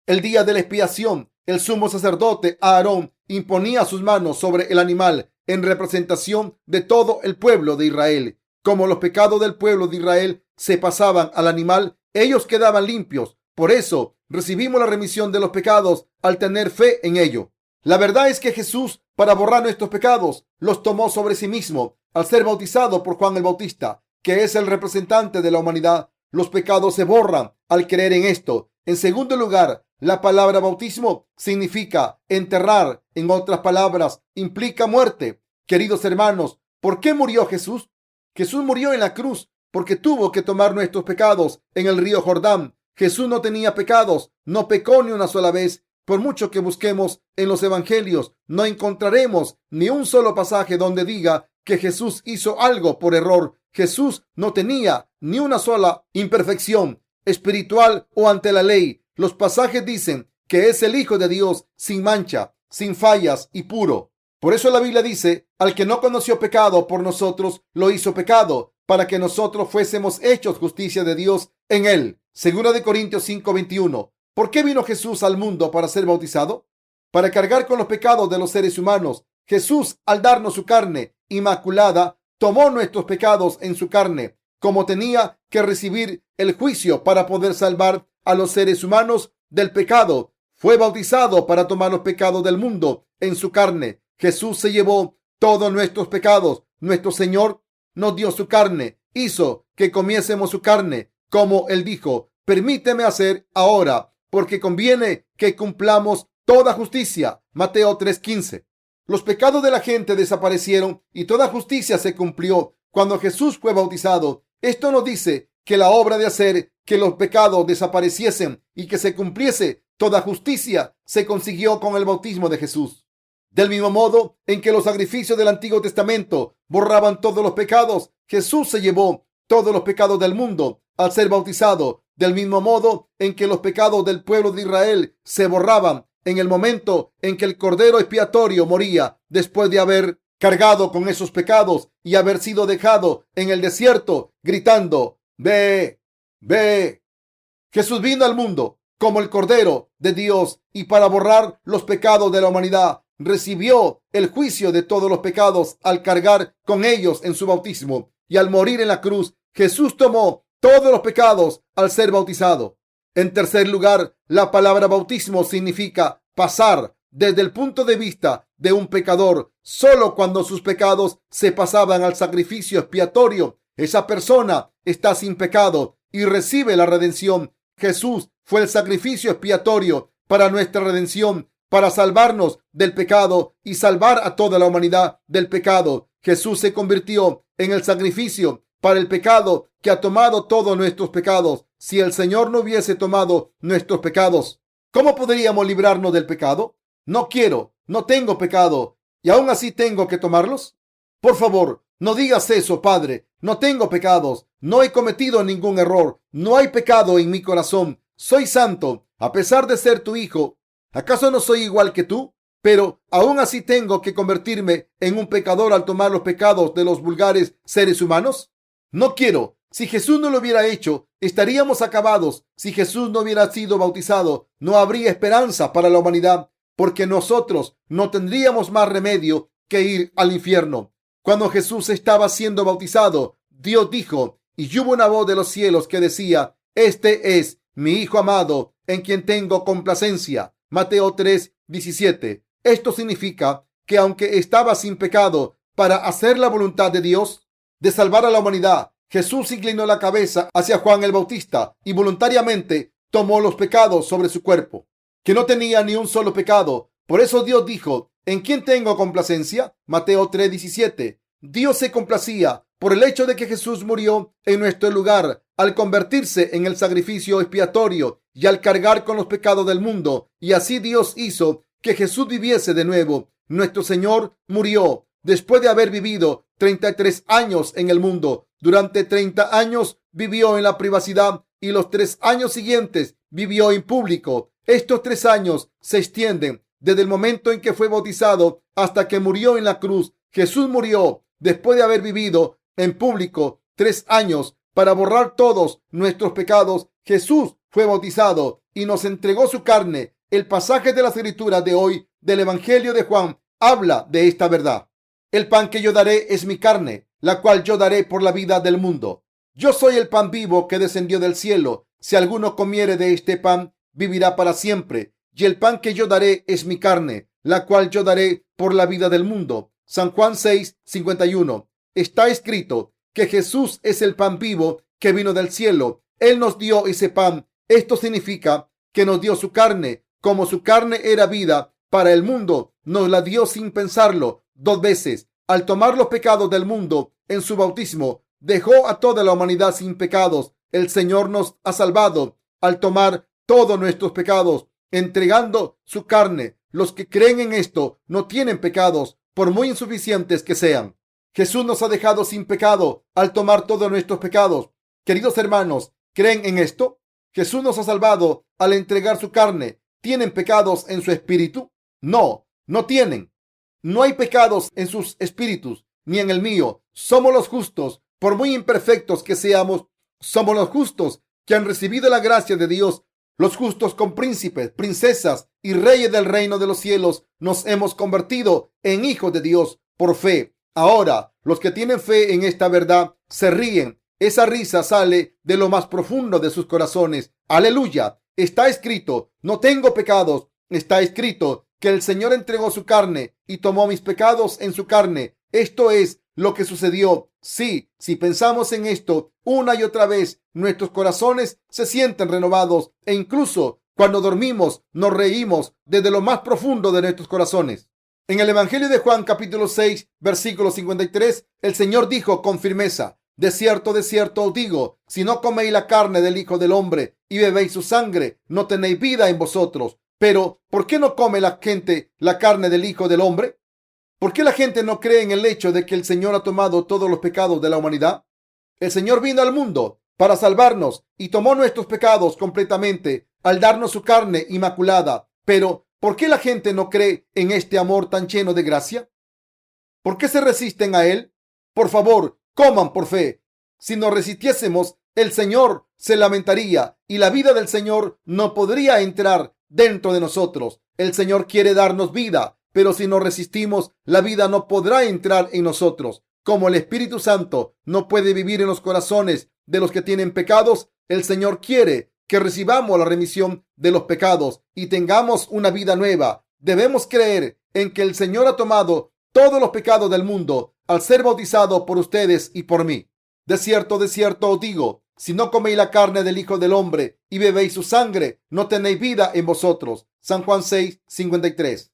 El día de la expiación, el sumo sacerdote Aarón imponía sus manos sobre el animal en representación de todo el pueblo de Israel. Como los pecados del pueblo de Israel se pasaban al animal, ellos quedaban limpios. Por eso recibimos la remisión de los pecados al tener fe en ello. La verdad es que Jesús, para borrar nuestros pecados, los tomó sobre sí mismo al ser bautizado por Juan el Bautista, que es el representante de la humanidad. Los pecados se borran al creer en esto. En segundo lugar, la palabra bautismo significa enterrar. En otras palabras, implica muerte. Queridos hermanos, ¿por qué murió Jesús? Jesús murió en la cruz porque tuvo que tomar nuestros pecados en el río Jordán. Jesús no tenía pecados, no pecó ni una sola vez. Por mucho que busquemos en los evangelios, no encontraremos ni un solo pasaje donde diga que Jesús hizo algo por error. Jesús no tenía ni una sola imperfección espiritual o ante la ley. Los pasajes dicen que es el Hijo de Dios sin mancha, sin fallas y puro. Por eso la Biblia dice, al que no conoció pecado por nosotros, lo hizo pecado, para que nosotros fuésemos hechos justicia de Dios en él. Segunda de Corintios 5:21. ¿Por qué vino Jesús al mundo para ser bautizado? Para cargar con los pecados de los seres humanos. Jesús, al darnos su carne inmaculada, tomó nuestros pecados en su carne. Como tenía que recibir el juicio para poder salvar a los seres humanos del pecado, fue bautizado para tomar los pecados del mundo en su carne. Jesús se llevó todos nuestros pecados. Nuestro Señor nos dio su carne, hizo que comiésemos su carne, como Él dijo, permíteme hacer ahora, porque conviene que cumplamos toda justicia. Mateo 3:15. Los pecados de la gente desaparecieron y toda justicia se cumplió cuando Jesús fue bautizado. Esto nos dice que la obra de hacer que los pecados desapareciesen y que se cumpliese toda justicia se consiguió con el bautismo de Jesús. Del mismo modo en que los sacrificios del Antiguo Testamento borraban todos los pecados, Jesús se llevó todos los pecados del mundo al ser bautizado. Del mismo modo en que los pecados del pueblo de Israel se borraban en el momento en que el Cordero expiatorio moría, después de haber cargado con esos pecados y haber sido dejado en el desierto, gritando, ve, ve. Jesús vino al mundo como el Cordero de Dios y para borrar los pecados de la humanidad. Recibió el juicio de todos los pecados al cargar con ellos en su bautismo, y al morir en la cruz, Jesús tomó todos los pecados al ser bautizado. En tercer lugar, la palabra bautismo significa pasar desde el punto de vista de un pecador. Solo cuando sus pecados se pasaban al sacrificio expiatorio, esa persona está sin pecado y recibe la redención. Jesús fue el sacrificio expiatorio para nuestra redención, para salvarnos del pecado y salvar a toda la humanidad del pecado. Jesús se convirtió en el sacrificio para el pecado que ha tomado todos nuestros pecados. Si el Señor no hubiese tomado nuestros pecados, ¿cómo podríamos librarnos del pecado? No quiero, no tengo pecado y aún así tengo que tomarlos. Por favor, no digas eso, Padre. No tengo pecados, no he cometido ningún error, no hay pecado en mi corazón. Soy santo, a pesar de ser tu hijo. ¿Acaso no soy igual que tú? Pero aún así tengo que convertirme en un pecador al tomar los pecados de los vulgares seres humanos. No quiero. Si Jesús no lo hubiera hecho, estaríamos acabados. Si Jesús no hubiera sido bautizado, no habría esperanza para la humanidad, porque nosotros no tendríamos más remedio que ir al infierno. Cuando Jesús estaba siendo bautizado, Dios dijo, y hubo una voz de los cielos que decía, este es mi Hijo amado, en quien tengo complacencia. Mateo 3:17. Esto significa que aunque estaba sin pecado para hacer la voluntad de Dios, de salvar a la humanidad, Jesús inclinó la cabeza hacia Juan el Bautista y voluntariamente tomó los pecados sobre su cuerpo, que no tenía ni un solo pecado. Por eso Dios dijo, ¿en quién tengo complacencia? Mateo 3:17. Dios se complacía por el hecho de que Jesús murió en nuestro lugar al convertirse en el sacrificio expiatorio y al cargar con los pecados del mundo. Y así Dios hizo que Jesús viviese de nuevo. Nuestro Señor murió después de haber vivido 33 años en el mundo. Durante 30 años vivió en la privacidad y los 3 años siguientes vivió en público. Estos 3 años se extienden desde el momento en que fue bautizado hasta que murió en la cruz. Jesús murió después de haber vivido en público 3 años para borrar todos nuestros pecados. Jesús fue bautizado y nos entregó su carne. El pasaje de la escritura de hoy del Evangelio de Juan habla de esta verdad. El pan que yo daré es mi carne, la cual yo daré por la vida del mundo. Yo soy el pan vivo que descendió del cielo. Si alguno comiere de este pan, vivirá para siempre. Y el pan que yo daré es mi carne, la cual yo daré por la vida del mundo. San Juan 6:51. Está escrito que Jesús es el pan vivo que vino del cielo. Él nos dio ese pan. Esto significa que nos dio su carne. Como su carne era vida para el mundo, nos la dio sin pensarlo 2 veces. Al tomar los pecados del mundo en su bautismo, dejó a toda la humanidad sin pecados. El Señor nos ha salvado al tomar todos nuestros pecados entregando su carne. Los que creen en esto no tienen pecados, por muy insuficientes que sean. Jesús nos ha dejado sin pecado al tomar todos nuestros pecados. Queridos hermanos, ¿creen en esto? Jesús nos ha salvado al entregar su carne. ¿Tienen pecados en su espíritu? No, no tienen. No hay pecados en sus espíritus, ni en el mío. Somos los justos, por muy imperfectos que seamos. Somos los justos que han recibido la gracia de Dios. Los justos con príncipes, princesas y reyes del reino de los cielos nos hemos convertido en hijos de Dios por fe. Ahora, los que tienen fe en esta verdad se ríen. Esa risa sale de lo más profundo de sus corazones. Aleluya. Está escrito, no tengo pecados. Está escrito que el Señor entregó su carne y tomó mis pecados en su carne. Esto es lo que sucedió. Sí, si pensamos en esto una y otra vez, nuestros corazones se sienten renovados e incluso cuando dormimos nos reímos desde lo más profundo de nuestros corazones. En el Evangelio de Juan capítulo 6, versículo 53, el Señor dijo con firmeza: de cierto os digo, si no coméis la carne del Hijo del Hombre y bebéis su sangre, no tenéis vida en vosotros. Pero, ¿por qué no come la gente la carne del Hijo del Hombre? ¿Por qué la gente no cree en el hecho de que el Señor ha tomado todos los pecados de la humanidad? El Señor vino al mundo para salvarnos y tomó nuestros pecados completamente al darnos su carne inmaculada. Pero, ¿por qué la gente no cree en este amor tan lleno de gracia? ¿Por qué se resisten a él? Por favor, coman por fe. Si nos resistiésemos, el Señor se lamentaría y la vida del Señor no podría entrar dentro de nosotros. El Señor quiere darnos vida, pero si nos resistimos, la vida no podrá entrar en nosotros. Como el Espíritu Santo no puede vivir en los corazones de los que tienen pecados, el Señor quiere que recibamos la remisión de los pecados y tengamos una vida nueva. Debemos creer en que el Señor ha tomado todos los pecados del mundo al ser bautizado por ustedes y por mí. De cierto os digo, si no coméis la carne del Hijo del Hombre y bebéis su sangre, no tenéis vida en vosotros. San Juan 6, 53.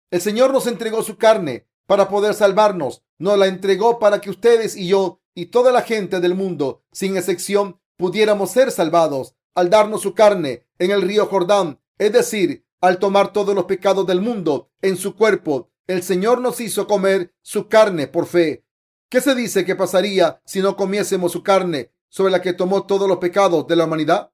El Señor nos entregó su carne para poder salvarnos. Nos la entregó para que ustedes y yo y toda la gente del mundo, sin excepción, pudiéramos ser salvados al darnos su carne en el río Jordán, es decir, al tomar todos los pecados del mundo en su cuerpo. El Señor nos hizo comer su carne por fe. ¿Qué se dice que pasaría si no comiésemos su carne sobre la que tomó todos los pecados de la humanidad?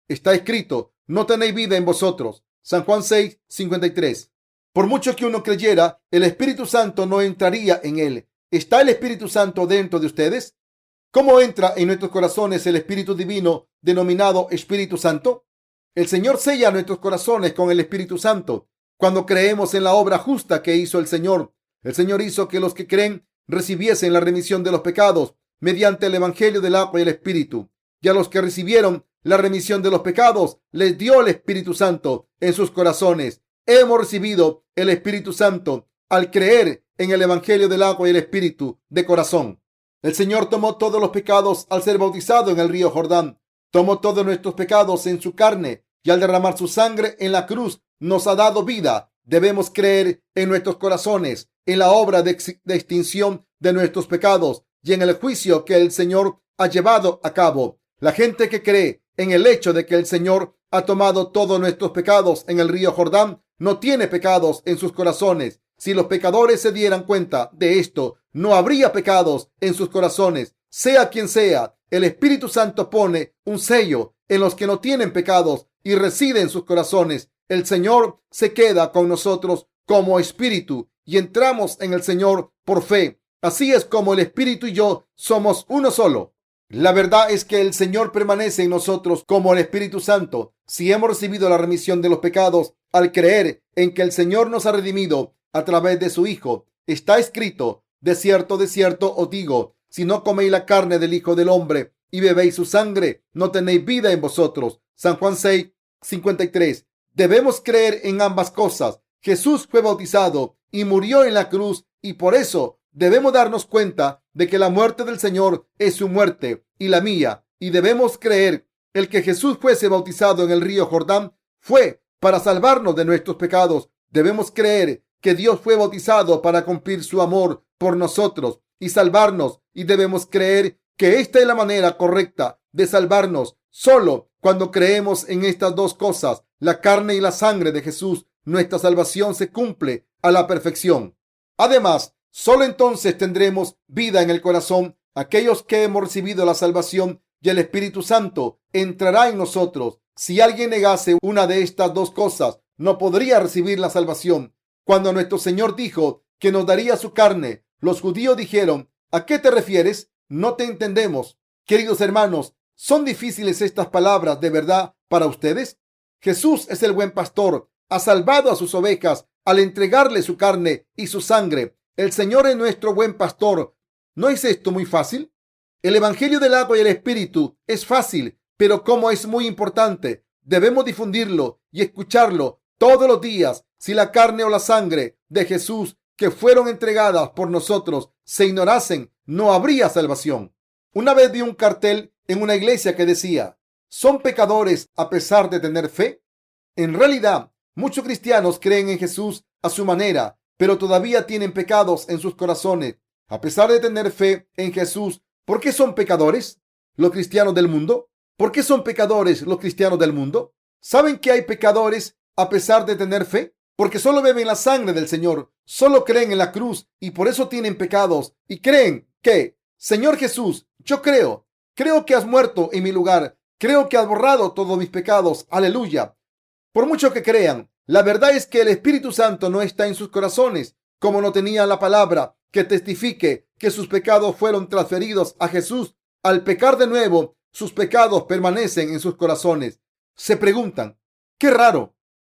Está escrito, no tenéis vida en vosotros. San Juan 6, 53. Por mucho que uno creyera, el Espíritu Santo no entraría en él. ¿Está el Espíritu Santo dentro de ustedes? ¿Cómo entra en nuestros corazones el Espíritu Divino denominado Espíritu Santo? El Señor sella nuestros corazones con el Espíritu Santo cuando creemos en la obra justa que hizo el Señor. El Señor hizo que los que creen recibiesen la remisión de los pecados mediante el Evangelio del agua y el Espíritu. Y a los que recibieron la remisión de los pecados, les dio el Espíritu Santo en sus corazones. Hemos recibido el Espíritu Santo al creer en el Evangelio del agua y el Espíritu de corazón. El Señor tomó todos los pecados al ser bautizado en el río Jordán. Tomó todos nuestros pecados en su carne y al derramar su sangre en la cruz nos ha dado vida. Debemos creer en nuestros corazones, en la obra de extinción de nuestros pecados y en el juicio que el Señor ha llevado a cabo. La gente que cree en el hecho de que el Señor ha tomado todos nuestros pecados en el río Jordán no tiene pecados en sus corazones. Si los pecadores se dieran cuenta de esto, no habría pecados en sus corazones. Sea quien sea, el Espíritu Santo pone un sello en los que no tienen pecados y reside en sus corazones. El Señor se queda con nosotros como Espíritu y entramos en el Señor por fe. Así es como el Espíritu y yo somos uno solo. La verdad es que el Señor permanece en nosotros como el Espíritu Santo. Si hemos recibido la remisión de los pecados al creer en que el Señor nos ha redimido a través de su Hijo, está escrito, de cierto os digo, si no coméis la carne del Hijo del Hombre y bebéis su sangre, no tenéis vida en vosotros. San Juan 6, 53. Debemos creer en ambas cosas. Jesús fue bautizado y murió en la cruz y por eso debemos darnos cuenta de que la muerte del Señor es su muerte y la mía. Y debemos creer el que Jesús fuese bautizado en el río Jordán fue para salvarnos de nuestros pecados. Debemos creer que Dios fue bautizado para cumplir su amor por nosotros y salvarnos. Y debemos creer que esta es la manera correcta de salvarnos. Solo cuando creemos en estas dos cosas, la carne y la sangre de Jesús, nuestra salvación se cumple a la perfección. Además, solo entonces tendremos vida en el corazón. Aquellos que hemos recibido la salvación y el Espíritu Santo entrará en nosotros. Si alguien negase una de estas dos cosas, no podría recibir la salvación. Cuando nuestro Señor dijo que nos daría su carne, los judíos dijeron: ¿a qué te refieres? No te entendemos. Queridos hermanos, ¿son difíciles estas palabras de verdad para ustedes? Jesús es el buen pastor. Ha salvado a sus ovejas al entregarle su carne y su sangre. El Señor es nuestro buen pastor. ¿No es esto muy fácil? El Evangelio del agua y el Espíritu es fácil, pero como es muy importante, debemos difundirlo y escucharlo todos los días. Si la carne o la sangre de Jesús que fueron entregadas por nosotros se ignorasen, no habría salvación. Una vez vi un cartel en una iglesia que decía: ¿son pecadores a pesar de tener fe? En realidad, muchos cristianos creen en Jesús a su manera, pero todavía tienen pecados en sus corazones. A pesar de tener fe en Jesús, ¿por qué son pecadores los cristianos del mundo? ¿Por qué son pecadores los cristianos del mundo? ¿Saben que hay pecadores a pesar de tener fe? Porque solo beben la sangre del Señor, solo creen en la cruz y por eso tienen pecados y creen que: Señor Jesús, yo creo que has muerto en mi lugar, creo que has borrado todos mis pecados. Aleluya. Por mucho que crean, la verdad es que el Espíritu Santo no está en sus corazones, como no tenían la palabra que testifique que sus pecados fueron transferidos a Jesús. Al pecar de nuevo, sus pecados permanecen en sus corazones. Se preguntan: qué raro,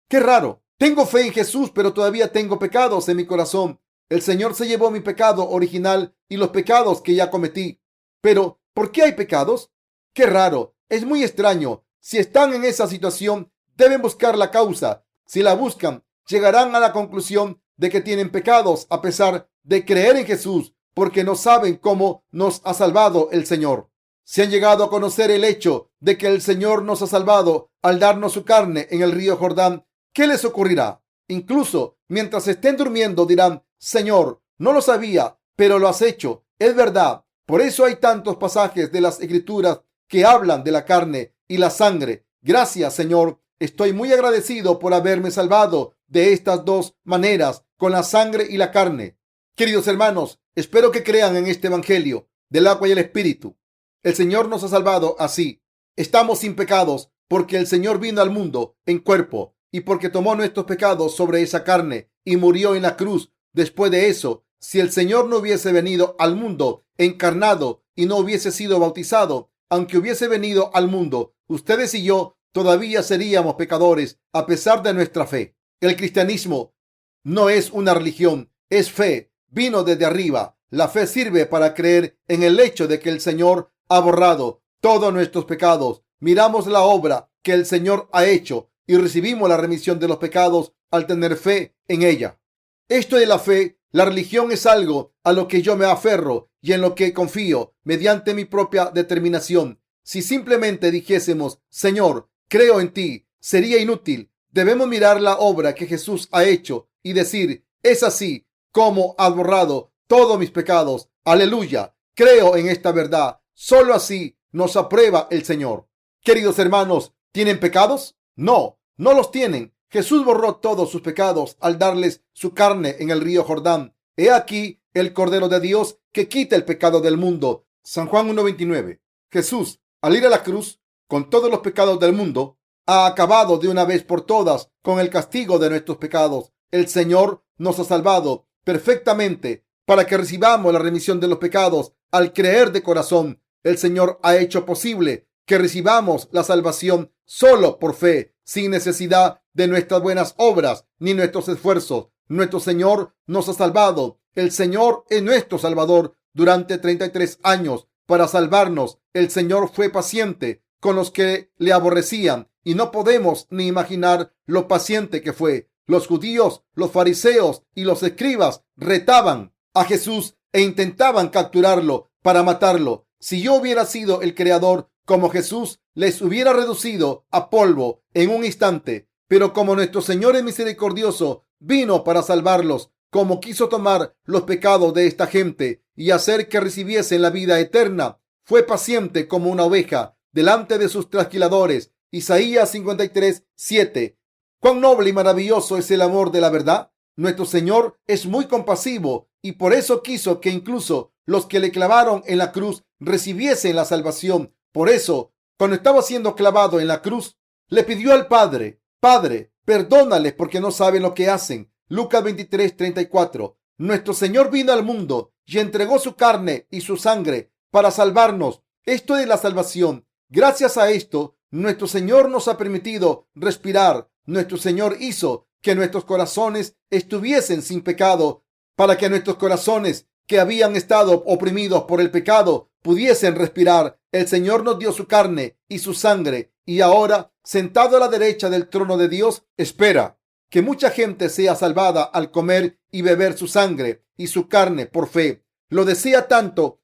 qué raro. Tengo fe en Jesús, pero todavía tengo pecados en mi corazón. El Señor se llevó mi pecado original y los pecados que ya cometí. Pero, ¿por qué hay pecados? Qué raro, es muy extraño. Si están en esa situación, deben buscar la causa. Si la buscan, llegarán a la conclusión de que tienen pecados a pesar de creer en Jesús, porque no saben cómo nos ha salvado el Señor. Si han llegado a conocer el hecho de que el Señor nos ha salvado al darnos su carne en el río Jordán, ¿qué les ocurrirá? Incluso mientras estén durmiendo dirán: Señor, no lo sabía, pero lo has hecho. Es verdad. Por eso hay tantos pasajes de las Escrituras que hablan de la carne y la sangre. Gracias, Señor. Estoy muy agradecido por haberme salvado de estas dos maneras, con la sangre y la carne. Queridos hermanos, espero que crean en este Evangelio del agua y el Espíritu. El Señor nos ha salvado así. Estamos sin pecados porque el Señor vino al mundo en cuerpo y porque tomó nuestros pecados sobre esa carne y murió en la cruz. Después de eso, si el Señor no hubiese venido al mundo encarnado y no hubiese sido bautizado, aunque hubiese venido al mundo, ustedes y yo todavía seríamos pecadores a pesar de nuestra fe. El cristianismo no es una religión, es fe. Vino desde arriba. La fe sirve para creer en el hecho de que el Señor ha borrado todos nuestros pecados. Miramos la obra que el Señor ha hecho y recibimos la remisión de los pecados al tener fe en ella. Esto de la fe, la religión, es algo a lo que yo me aferro y en lo que confío mediante mi propia determinación. Si simplemente dijésemos: Señor, creo en ti, sería inútil. Debemos mirar la obra que Jesús ha hecho y decir: es así como has borrado todos mis pecados. Aleluya. Creo en esta verdad. Solo así nos aprueba el Señor. Queridos hermanos, ¿tienen pecados? No, no los tienen. Jesús borró todos sus pecados al darles su carne en el río Jordán. He aquí el Cordero de Dios que quita el pecado del mundo. San Juan 1:29. Jesús, al ir a la cruz con todos los pecados del mundo, ha acabado de una vez por todas con el castigo de nuestros pecados. El Señor nos ha salvado perfectamente para que recibamos la remisión de los pecados al creer de corazón. El Señor ha hecho posible que recibamos la salvación solo por fe, sin necesidad de nuestras buenas obras ni nuestros esfuerzos. Nuestro Señor nos ha salvado. El Señor es nuestro Salvador durante 33 años para salvarnos. El Señor fue paciente con los que le aborrecían y no podemos ni imaginar lo paciente que fue. Los judíos, los fariseos y los escribas retaban a Jesús e intentaban capturarlo para matarlo. Si yo hubiera sido el creador como Jesús, les hubiera reducido a polvo en un instante. Pero como nuestro Señor es misericordioso, vino para salvarlos, como quiso tomar los pecados de esta gente y hacer que recibiesen la vida eterna. Fue paciente como una oveja delante de sus trasquiladores. Isaías 53:7. Cuán noble y maravilloso es el amor de la verdad. Nuestro Señor es muy compasivo y por eso quiso que incluso los que le clavaron en la cruz recibiesen la salvación. Por eso, cuando estaba siendo clavado en la cruz, le pidió al Padre: Padre, perdónales porque no saben lo que hacen. Lucas 23:34. Nuestro Señor vino al mundo y entregó su carne y su sangre para salvarnos. Esto es la salvación. Gracias a esto, nuestro Señor nos ha permitido respirar. Nuestro Señor hizo que nuestros corazones estuviesen sin pecado, para que nuestros corazones que habían estado oprimidos por el pecado pudiesen respirar. El Señor nos dio su carne y su sangre, y ahora, sentado a la derecha del trono de Dios, espera que mucha gente sea salvada al comer y beber su sangre y su carne por fe. Lo desea tanto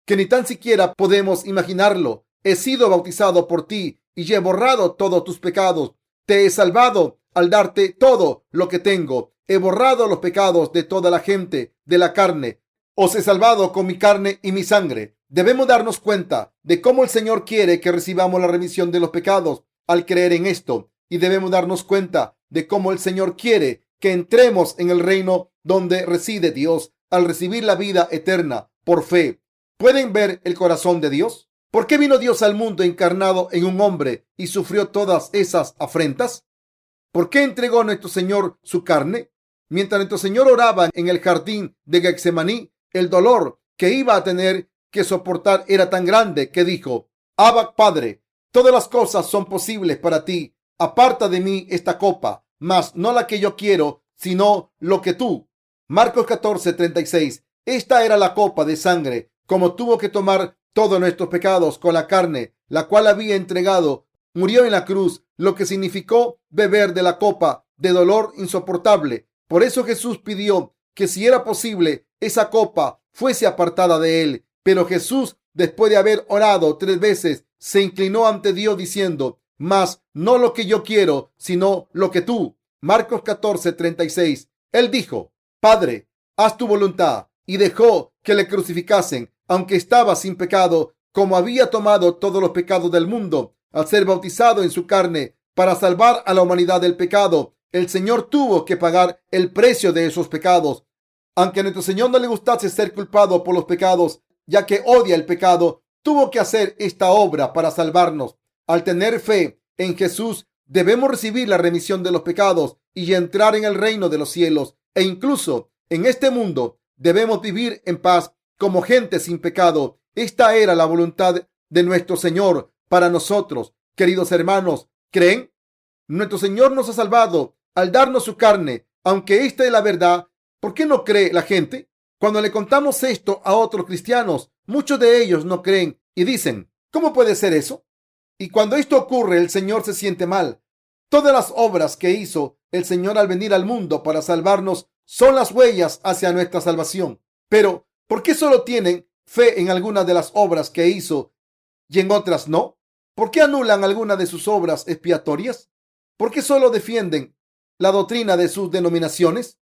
que ni tan siquiera podemos imaginarlo. He sido bautizado por ti y he borrado todos tus pecados. Te he salvado al darte todo lo que tengo. He borrado los pecados de toda la gente de la carne. Os he salvado con mi carne y mi sangre. Debemos darnos cuenta de cómo el Señor quiere que recibamos la remisión de los pecados al creer en esto. Y debemos darnos cuenta de cómo el Señor quiere que entremos en el reino donde reside Dios al recibir la vida eterna por fe. ¿Pueden ver el corazón de Dios? ¿Por qué vino Dios al mundo encarnado en un hombre y sufrió todas esas afrentas? ¿Por qué entregó nuestro Señor su carne? Mientras nuestro Señor oraba en el jardín de Getsemaní, el dolor que iba a tener que soportar era tan grande que dijo: Abba, Padre, todas las cosas son posibles para ti. Aparta de mí esta copa, mas no la que yo quiero, sino lo que tú. Marcos 14:36. Esta era la copa de sangre, como tuvo que tomar todos nuestros pecados con la carne, la cual había entregado. Murió en la cruz, lo que significó beber de la copa de dolor insoportable. Por eso Jesús pidió que, si era posible, esa copa fuese apartada de él. Pero Jesús, después de haber orado 3 veces, se inclinó ante Dios diciendo: Mas no lo que yo quiero, sino lo que tú. Marcos 14:36. Él dijo: Padre, haz tu voluntad, y dejó que le crucificasen, aunque estaba sin pecado, como había tomado todos los pecados del mundo al ser bautizado en su carne para salvar a la humanidad del pecado. El Señor tuvo que pagar el precio de esos pecados. Aunque a nuestro Señor no le gustase ser culpado por los pecados, ya que odia el pecado, tuvo que hacer esta obra para salvarnos. Al tener fe en Jesús, debemos recibir la remisión de los pecados y entrar en el reino de los cielos. E incluso en este mundo debemos vivir en paz como gente sin pecado. Esta era la voluntad de nuestro Señor para nosotros. Queridos hermanos, ¿creen? Nuestro Señor nos ha salvado al darnos su carne, aunque esta es la verdad. ¿Por qué no cree la gente? Cuando le contamos esto a otros cristianos, muchos de ellos no creen y dicen: ¿cómo puede ser eso? Y cuando esto ocurre, el Señor se siente mal. Todas las obras que hizo el Señor al venir al mundo para salvarnos son las huellas hacia nuestra salvación. Pero, ¿por qué solo tienen fe en algunas de las obras que hizo y en otras no? ¿Por qué anulan algunas de sus obras expiatorias? ¿Por qué solo defienden la doctrina de sus denominaciones?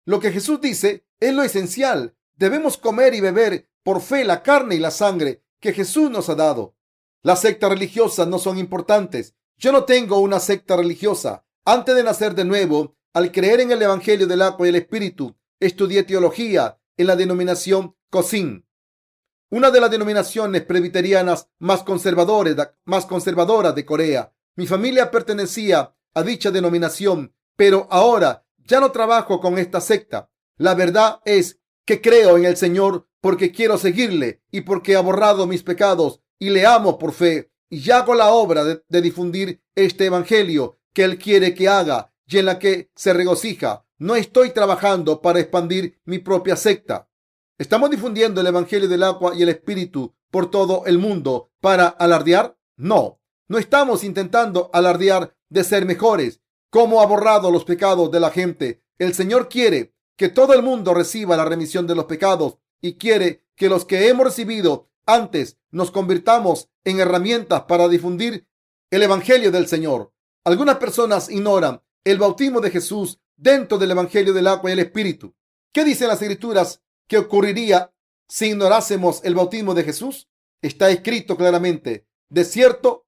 Lo que Jesús dice es lo esencial. Debemos comer y beber por fe la carne y la sangre que Jesús nos ha dado. Las sectas religiosas no son importantes. Yo no tengo una secta religiosa. Antes de nacer de nuevo, al creer en el Evangelio del agua y el Espíritu, estudié teología en la denominación Chosin, una de las denominaciones presbiterianas más conservadoras de Corea. Mi familia pertenecía a dicha denominación, pero ahora ya no trabajo con esta secta. La verdad es que creo en el Señor porque quiero seguirle y porque ha borrado mis pecados y le amo por fe, y ya hago la obra de difundir este evangelio que Él quiere que haga y en la que se regocija. No estoy trabajando para expandir mi propia secta. ¿Estamos difundiendo el evangelio del agua y el Espíritu por todo el mundo para alardear? No, no estamos intentando alardear de ser mejores. ¿Cómo ha borrado los pecados de la gente? El Señor quiere que todo el mundo reciba la remisión de los pecados y quiere que los que hemos recibido antes nos convirtamos en herramientas para difundir el evangelio del Señor. Algunas personas ignoran el bautismo de Jesús dentro del evangelio del agua y el Espíritu. ¿Qué dicen las Escrituras que ocurriría si ignorásemos el bautismo de Jesús? Está escrito claramente: de cierto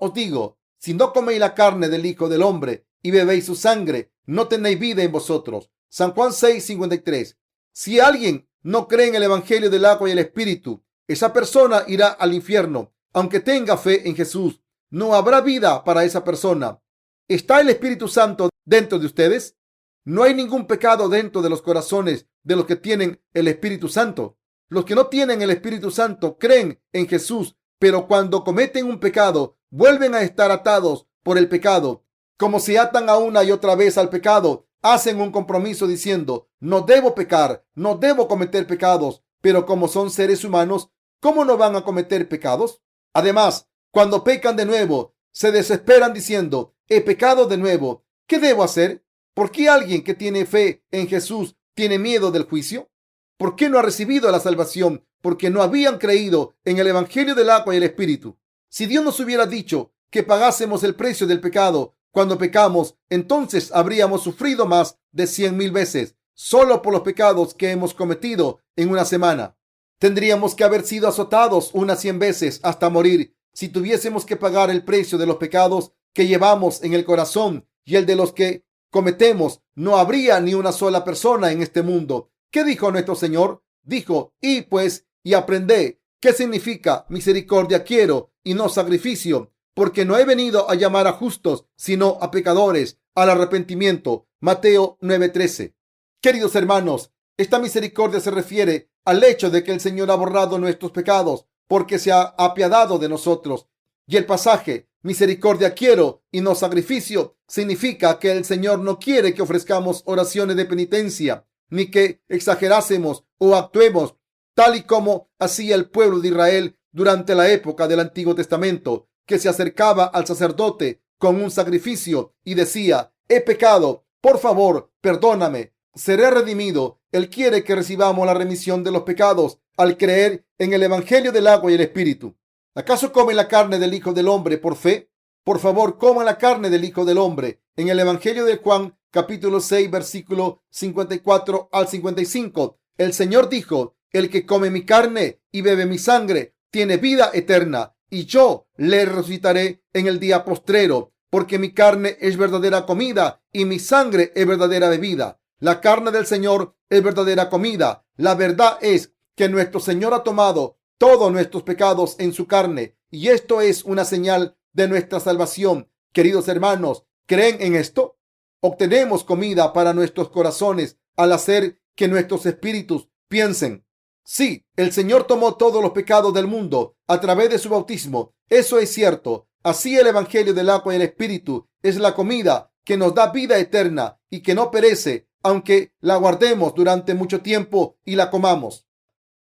os digo, si no coméis la carne del Hijo del Hombre y bebéis su sangre, no tenéis vida en vosotros. San Juan 6:53. Si alguien no cree en el Evangelio del agua y el Espíritu, esa persona irá al infierno, aunque tenga fe en Jesús. No habrá vida para esa persona. ¿Está el Espíritu Santo dentro de ustedes? No hay ningún pecado dentro de los corazones de los que tienen el Espíritu Santo. Los que no tienen el Espíritu Santo creen en Jesús, pero cuando cometen un pecado, vuelven a estar atados por el pecado. Como se atan a una y otra vez al pecado, hacen un compromiso diciendo, no debo pecar, no debo cometer pecados, pero como son seres humanos, ¿cómo no van a cometer pecados? Además, cuando pecan de nuevo, se desesperan diciendo, he pecado de nuevo, ¿qué debo hacer? ¿Por qué alguien que tiene fe en Jesús tiene miedo del juicio? ¿Por qué no ha recibido la salvación? Porque no habían creído en el Evangelio del agua y el Espíritu. Si Dios nos hubiera dicho que pagásemos el precio del pecado cuando pecamos, entonces habríamos sufrido más de 100,000 veces solo por los pecados que hemos cometido en una semana. Tendríamos que haber sido azotados unas 100 veces hasta morir si tuviésemos que pagar el precio de los pecados que llevamos en el corazón y el de los que cometemos. No habría ni una sola persona en este mundo. ¿Qué dijo nuestro Señor? Dijo, y pues, y aprended qué significa misericordia quiero y no sacrificio, porque no he venido a llamar a justos, sino a pecadores, al arrepentimiento. Mateo 9:13. Queridos hermanos, esta misericordia se refiere al hecho de que el Señor ha borrado nuestros pecados, porque se ha apiadado de nosotros. Y el pasaje, misericordia quiero y no sacrificio, significa que el Señor no quiere que ofrezcamos oraciones de penitencia, ni que exagerásemos o actuemos tal y como hacía el pueblo de Israel durante la época del Antiguo Testamento, que se acercaba al sacerdote con un sacrificio y decía, he pecado, por favor, perdóname, seré redimido. Él quiere que recibamos la remisión de los pecados al creer en el Evangelio del agua y el Espíritu. ¿Acaso comen la carne del Hijo del Hombre por fe? Por favor, coman la carne del Hijo del Hombre. En el Evangelio de Juan, capítulo 6, versículo 54 al 55, el Señor dijo, el que come mi carne y bebe mi sangre tiene vida eterna, y yo le resucitaré en el día postrero, porque mi carne es verdadera comida y mi sangre es verdadera bebida. La carne del Señor es verdadera comida. La verdad es que nuestro Señor ha tomado todos nuestros pecados en su carne, y esto es una señal de nuestra salvación. Queridos hermanos, ¿creen en esto? Obtenemos comida para nuestros corazones al hacer que nuestros espíritus piensen. Sí, el Señor tomó todos los pecados del mundo a través de su bautismo. Eso es cierto. Así el Evangelio del agua y el Espíritu es la comida que nos da vida eterna y que no perece, aunque la guardemos durante mucho tiempo y la comamos.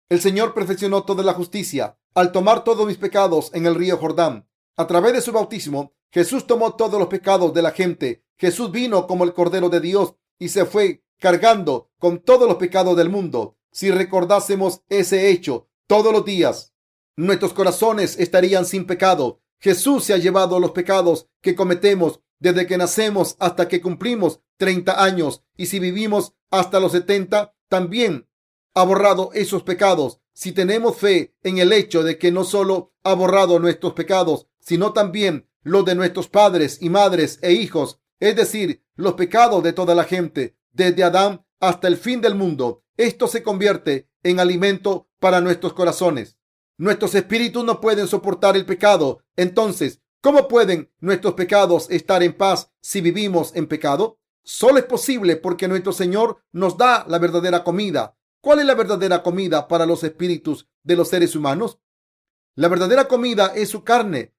El Señor perfeccionó toda la justicia al tomar todos mis pecados en el río Jordán. A través de su bautismo, Jesús tomó todos los pecados de la gente. Jesús vino como el Cordero de Dios y se fue cargando con todos los pecados del mundo. Si recordásemos ese hecho todos los días, nuestros corazones estarían sin pecado. Jesús se ha llevado los pecados que cometemos desde que nacemos hasta que cumplimos 30 años. Y si vivimos hasta los 70, también ha borrado esos pecados. Si tenemos fe en el hecho de que no solo ha borrado nuestros pecados, sino también los de nuestros padres y madres e hijos, es decir, los pecados de toda la gente, desde Adán hasta el fin del mundo, esto se convierte en alimento para nuestros corazones. Nuestros espíritus no pueden soportar el pecado. Entonces, ¿cómo pueden nuestros pecados estar en paz si vivimos en pecado? Solo es posible porque nuestro Señor nos da la verdadera comida. ¿Cuál es la verdadera comida para los espíritus de los seres humanos? La verdadera comida es su carne.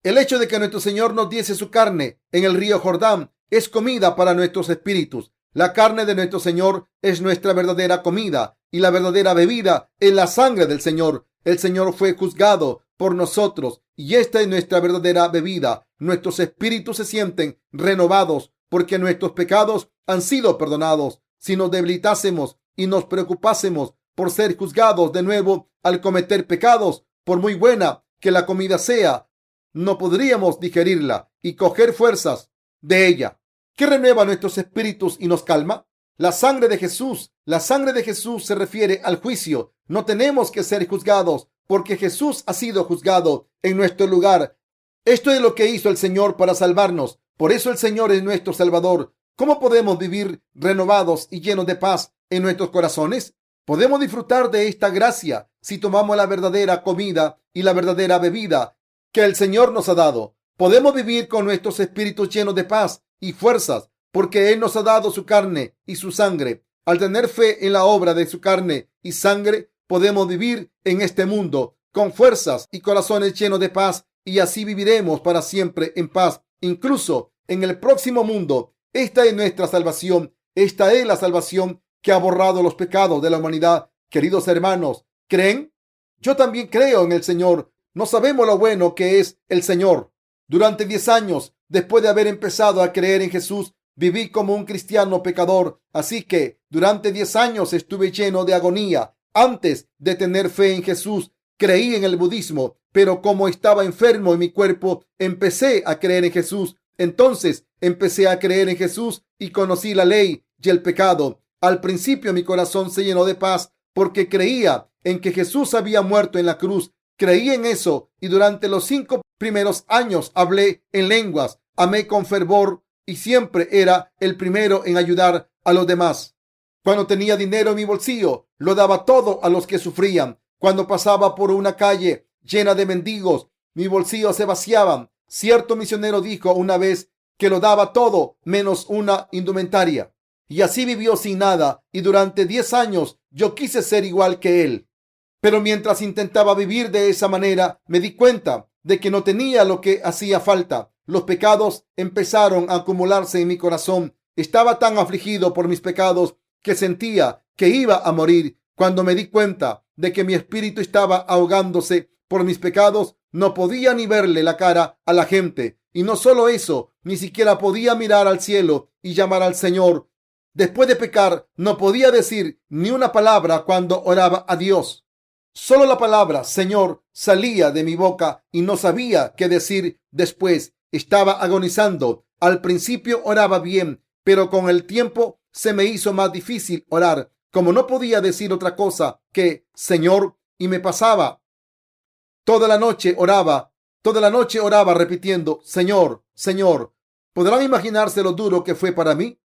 El hecho de que nuestro Señor nos diese su carne en el río Jordán es comida para nuestros espíritus. La carne de nuestro Señor es nuestra verdadera comida y la verdadera bebida es la sangre del Señor. El Señor fue juzgado por nosotros y esta es nuestra verdadera bebida. Nuestros espíritus se sienten renovados porque nuestros pecados han sido perdonados. Si nos debilitásemos y nos preocupásemos por ser juzgados de nuevo al cometer pecados, por muy buena que la comida sea, no podríamos digerirla y coger fuerzas de ella. ¿Qué renueva nuestros espíritus y nos calma? La sangre de Jesús. La sangre de Jesús se refiere al juicio. No tenemos que ser juzgados porque Jesús ha sido juzgado en nuestro lugar. Esto es lo que hizo el Señor para salvarnos. Por eso el Señor es nuestro Salvador. ¿Cómo podemos vivir renovados y llenos de paz en nuestros corazones? Podemos disfrutar de esta gracia si tomamos la verdadera comida y la verdadera bebida que el Señor nos ha dado. Podemos vivir con nuestros espíritus llenos de paz y fuerzas porque Él nos ha dado su carne y su sangre. Al tener fe en la obra de su carne y sangre, podemos vivir en este mundo con fuerzas y corazones llenos de paz, y así viviremos para siempre en paz, incluso en el próximo mundo. Esta es nuestra salvación. Esta es la salvación que ha borrado los pecados de la humanidad. Queridos hermanos, ¿creen? Yo también creo en el Señor. No sabemos lo bueno que es el Señor. Durante 10 años, después de haber empezado a creer en Jesús, viví como un cristiano pecador. Así que durante 10 años estuve lleno de agonía. Antes de tener fe en Jesús, creí en el budismo, pero como estaba enfermo en mi cuerpo, empecé a creer en Jesús. Entonces empecé a creer en Jesús y conocí la ley y el pecado. Al principio mi corazón se llenó de paz porque creía en que Jesús había muerto en la cruz. Creí en eso y durante los 5 primeros años hablé en lenguas, amé con fervor y siempre era el primero en ayudar a los demás. Cuando tenía dinero en mi bolsillo, lo daba todo a los que sufrían. Cuando pasaba por una calle llena de mendigos, mis bolsillos se vaciaban. Cierto misionero dijo una vez que lo daba todo menos una indumentaria. Y así vivió sin nada, y durante 10 años yo quise ser igual que él. Pero mientras intentaba vivir de esa manera, me di cuenta de que no tenía lo que hacía falta. Los pecados empezaron a acumularse en mi corazón. Estaba tan afligido por mis pecados que sentía que iba a morir. Cuando me di cuenta de que mi espíritu estaba ahogándose por mis pecados, no podía ni verle la cara a la gente. Y no solo eso, ni siquiera podía mirar al cielo y llamar al Señor. Después de pecar, no podía decir ni una palabra cuando oraba a Dios. Solo la palabra Señor salía de mi boca y no sabía qué decir después. Estaba agonizando. Al principio oraba bien, pero con el tiempo se me hizo más difícil orar. Como no podía decir otra cosa que Señor, y me pasaba toda la noche oraba repitiendo Señor, Señor. ¿Podrán imaginarse lo duro que fue para mí?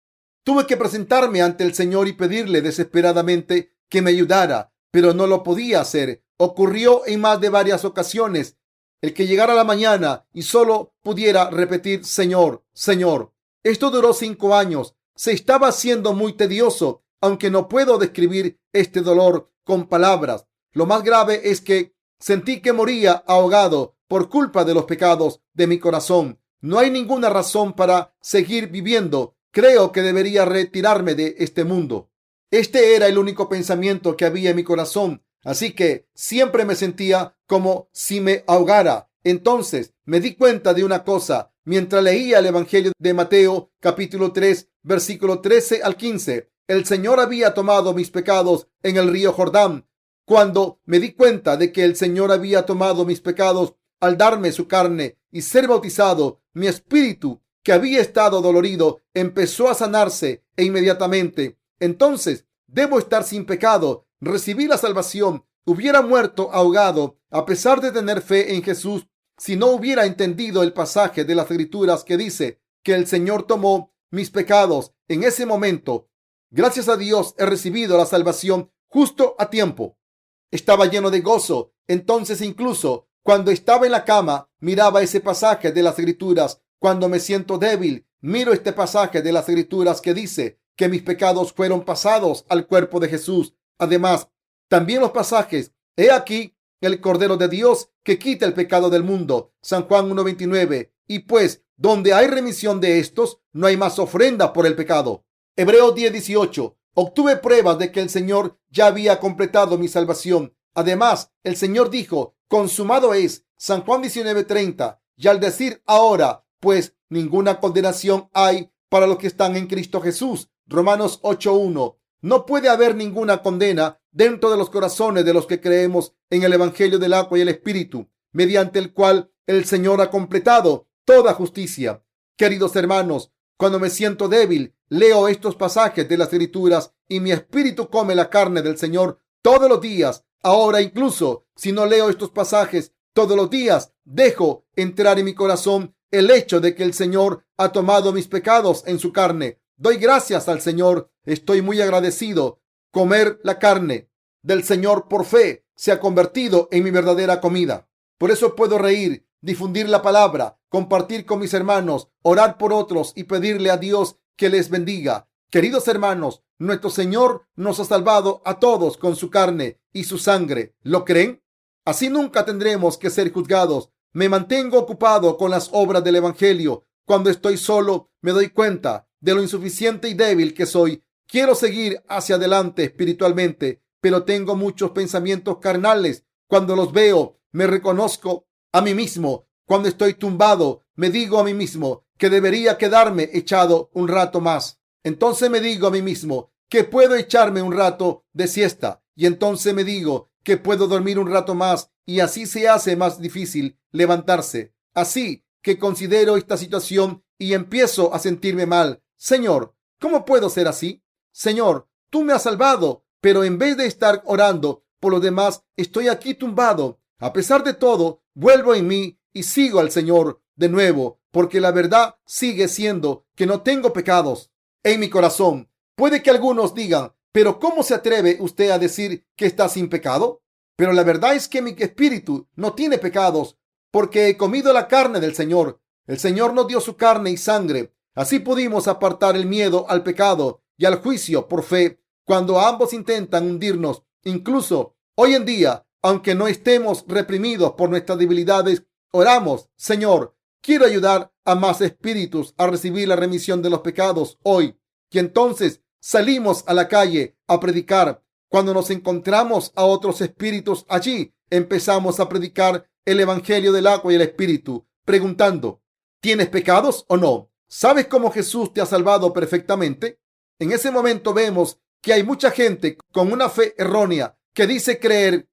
Tuve que presentarme ante el Señor y pedirle desesperadamente que me ayudara, pero no lo podía hacer. Ocurrió en más de varias ocasiones el que llegara la mañana y solo pudiera repetir Señor, Señor. Esto duró 5 años. Se estaba haciendo muy tedioso, aunque no puedo describir este dolor con palabras. Lo más grave es que sentí que moría ahogado por culpa de los pecados de mi corazón. No hay ninguna razón para seguir viviendo. Creo que debería retirarme de este mundo. Este era el único pensamiento que había en mi corazón, así que siempre me sentía como si me ahogara. Entonces me di cuenta de una cosa mientras leía el Evangelio de Mateo, capítulo 3, versículo 13 al 15. El Señor había tomado mis pecados en el río Jordán. Cuando me di cuenta de que el Señor había tomado mis pecados al darme su carne y ser bautizado, mi espíritu, que había estado dolorido, empezó a sanarse e inmediatamente. Entonces, debo estar sin pecado. Recibí la salvación. Hubiera muerto ahogado a pesar de tener fe en Jesús si no hubiera entendido el pasaje de las Escrituras que dice que el Señor tomó mis pecados en ese momento. Gracias a Dios he recibido la salvación justo a tiempo. Estaba lleno de gozo. Entonces, incluso cuando estaba en la cama, miraba ese pasaje de las Escrituras. Cuando me siento débil, miro este pasaje de las Escrituras que dice que mis pecados fueron pasados al cuerpo de Jesús. Además, también los pasajes, he aquí el Cordero de Dios que quita el pecado del mundo. San Juan 1:29. Y pues, donde hay remisión de estos, no hay más ofrenda por el pecado. Hebreos 10:18. Obtuve pruebas de que el Señor ya había completado mi salvación. Además, el Señor dijo, consumado es. San Juan 19:30. Y al decir ahora, pues ninguna condenación hay para los que están en Cristo Jesús. Romanos 8:1. No puede haber ninguna condena dentro de los corazones de los que creemos en el Evangelio del agua y el Espíritu, mediante el cual el Señor ha completado toda justicia. Queridos hermanos, cuando me siento débil, leo estos pasajes de las Escrituras y mi espíritu come la carne del Señor todos los días. Ahora, incluso si no leo estos pasajes todos los días, dejo entrar en mi corazón el hecho de que el Señor ha tomado mis pecados en su carne. Doy gracias al Señor. Estoy muy agradecido. Comer la carne del Señor por fe se ha convertido en mi verdadera comida. Por eso puedo reír, difundir la palabra, compartir con mis hermanos, orar por otros y pedirle a Dios que les bendiga. Queridos hermanos, nuestro Señor nos ha salvado a todos con su carne y su sangre. ¿Lo creen? Así nunca tendremos que ser juzgados. Me mantengo ocupado con las obras del Evangelio. Cuando estoy solo, me doy cuenta de lo insuficiente y débil que soy. Quiero seguir hacia adelante espiritualmente, pero tengo muchos pensamientos carnales. Cuando los veo, me reconozco a mí mismo. Cuando estoy tumbado, me digo a mí mismo que debería quedarme echado un rato más. Entonces me digo a mí mismo que puedo echarme un rato de siesta. Y entonces me digo que puedo dormir un rato más. Y así se hace más difícil levantarse. Así que considero esta situación y empiezo a sentirme mal. Señor, ¿cómo puedo ser así? Señor, tú me has salvado, pero en vez de estar orando por los demás, estoy aquí tumbado. A pesar de todo, vuelvo en mí y sigo al Señor de nuevo, porque la verdad sigue siendo que no tengo pecados en mi corazón. Puede que algunos digan, pero ¿cómo se atreve usted a decir que está sin pecado? Pero la verdad es que mi espíritu no tiene pecados, porque he comido la carne del Señor. El Señor nos dio su carne y sangre. Así pudimos apartar el miedo al pecado y al juicio por fe cuando ambos intentan hundirnos. Incluso hoy en día, aunque no estemos reprimidos por nuestras debilidades, oramos: Señor, quiero ayudar a más espíritus a recibir la remisión de los pecados hoy. Y entonces salimos a la calle a predicar. Cuando nos encontramos a otros espíritus allí, empezamos a predicar el evangelio del agua y el espíritu, preguntando: ¿tienes pecados o no? ¿Sabes cómo Jesús te ha salvado perfectamente? En ese momento vemos que hay mucha gente con una fe errónea que dice creer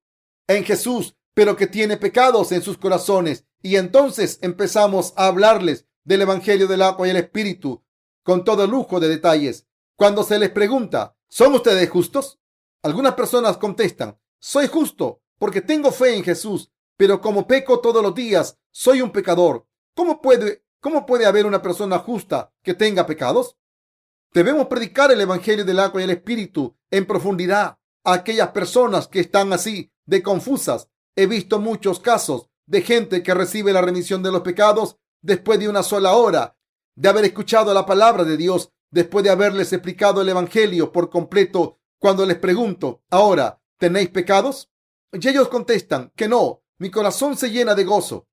en Jesús, pero que tiene pecados en sus corazones. Y entonces empezamos a hablarles del evangelio del agua y el espíritu con todo lujo de detalles. Cuando se les pregunta: ¿son ustedes justos?, algunas personas contestan: soy justo porque tengo fe en Jesús, pero como peco todos los días, soy un pecador. ¿Cómo puede haber una persona justa que tenga pecados? Debemos predicar el evangelio del agua y el espíritu en profundidad a aquellas personas que están así de confusas. He visto muchos casos de gente que recibe la remisión de los pecados después de una sola hora de haber escuchado la palabra de Dios, después de haberles explicado el evangelio por completo. Cuando les pregunto: ahora, ¿tenéis pecados?, y ellos contestan que no, mi corazón se llena de gozo.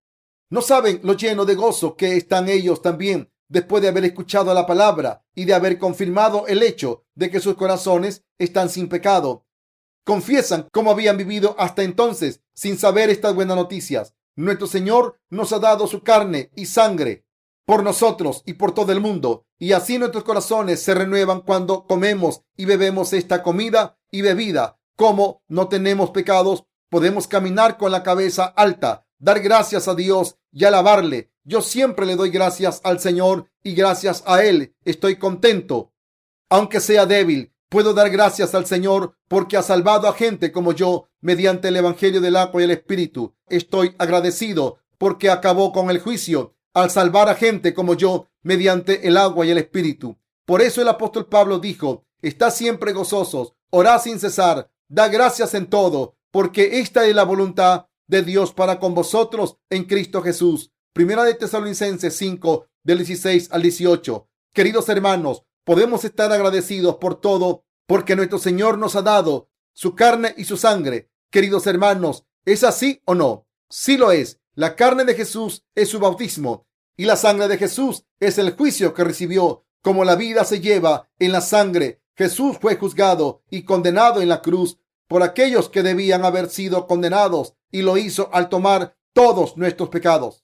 No saben lo lleno de gozo que están ellos también después de haber escuchado la palabra y de haber confirmado el hecho de que sus corazones están sin pecado. Confiesan cómo habían vivido hasta entonces sin saber estas buenas noticias. Nuestro Señor nos ha dado su carne y sangre por nosotros y por todo el mundo, y así nuestros corazones se renuevan cuando comemos y bebemos esta comida y bebida. Como no tenemos pecados, podemos caminar con la cabeza alta, dar gracias a Dios y alabarle. Yo siempre le doy gracias al Señor y gracias a Él estoy contento. Aunque sea débil, puedo dar gracias al Señor porque ha salvado a gente como yo mediante el evangelio del agua y el espíritu. Estoy agradecido porque acabó con el juicio al salvar a gente como yo mediante el agua y el espíritu. Por eso el apóstol Pablo dijo: estad siempre gozosos, orad sin cesar, da gracias en todo, porque esta es la voluntad de Dios para con vosotros en Cristo Jesús. Primera de Tesalonicenses 5, del 16 al 18. Queridos hermanos, podemos estar agradecidos por todo porque nuestro Señor nos ha dado su carne y su sangre. Queridos hermanos, ¿es así o no? Sí lo es. La carne de Jesús es su bautismo y la sangre de Jesús es el juicio que recibió. Como la vida se lleva en la sangre, Jesús fue juzgado y condenado en la cruz por aquellos que debían haber sido condenados, y lo hizo al tomar todos nuestros pecados.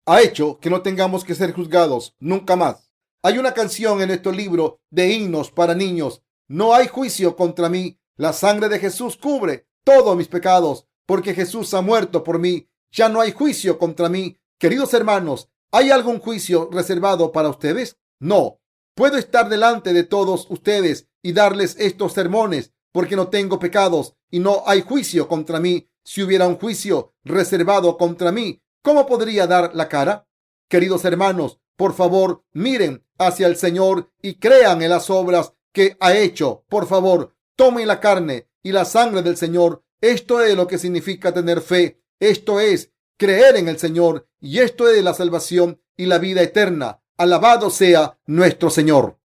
Ha hecho que no tengamos que ser juzgados nunca más. Hay una canción en nuestro libro de himnos para niños: no hay juicio contra mí, la sangre de Jesús cubre todos mis pecados, porque Jesús ha muerto por mí, ya no hay juicio contra mí. Queridos hermanos, ¿hay algún juicio reservado para ustedes? No. Puedo estar delante de todos ustedes y darles estos sermones, porque no tengo pecados y no hay juicio contra mí. Si hubiera un juicio reservado contra mí, ¿cómo podría dar la cara? Queridos hermanos, por favor, miren hacia el Señor y crean en las obras que ha hecho. Por favor, tomen la carne y la sangre del Señor. Esto es lo que significa tener fe. Esto es creer en el Señor, y esto es la salvación y la vida eterna. Alabado sea nuestro Señor.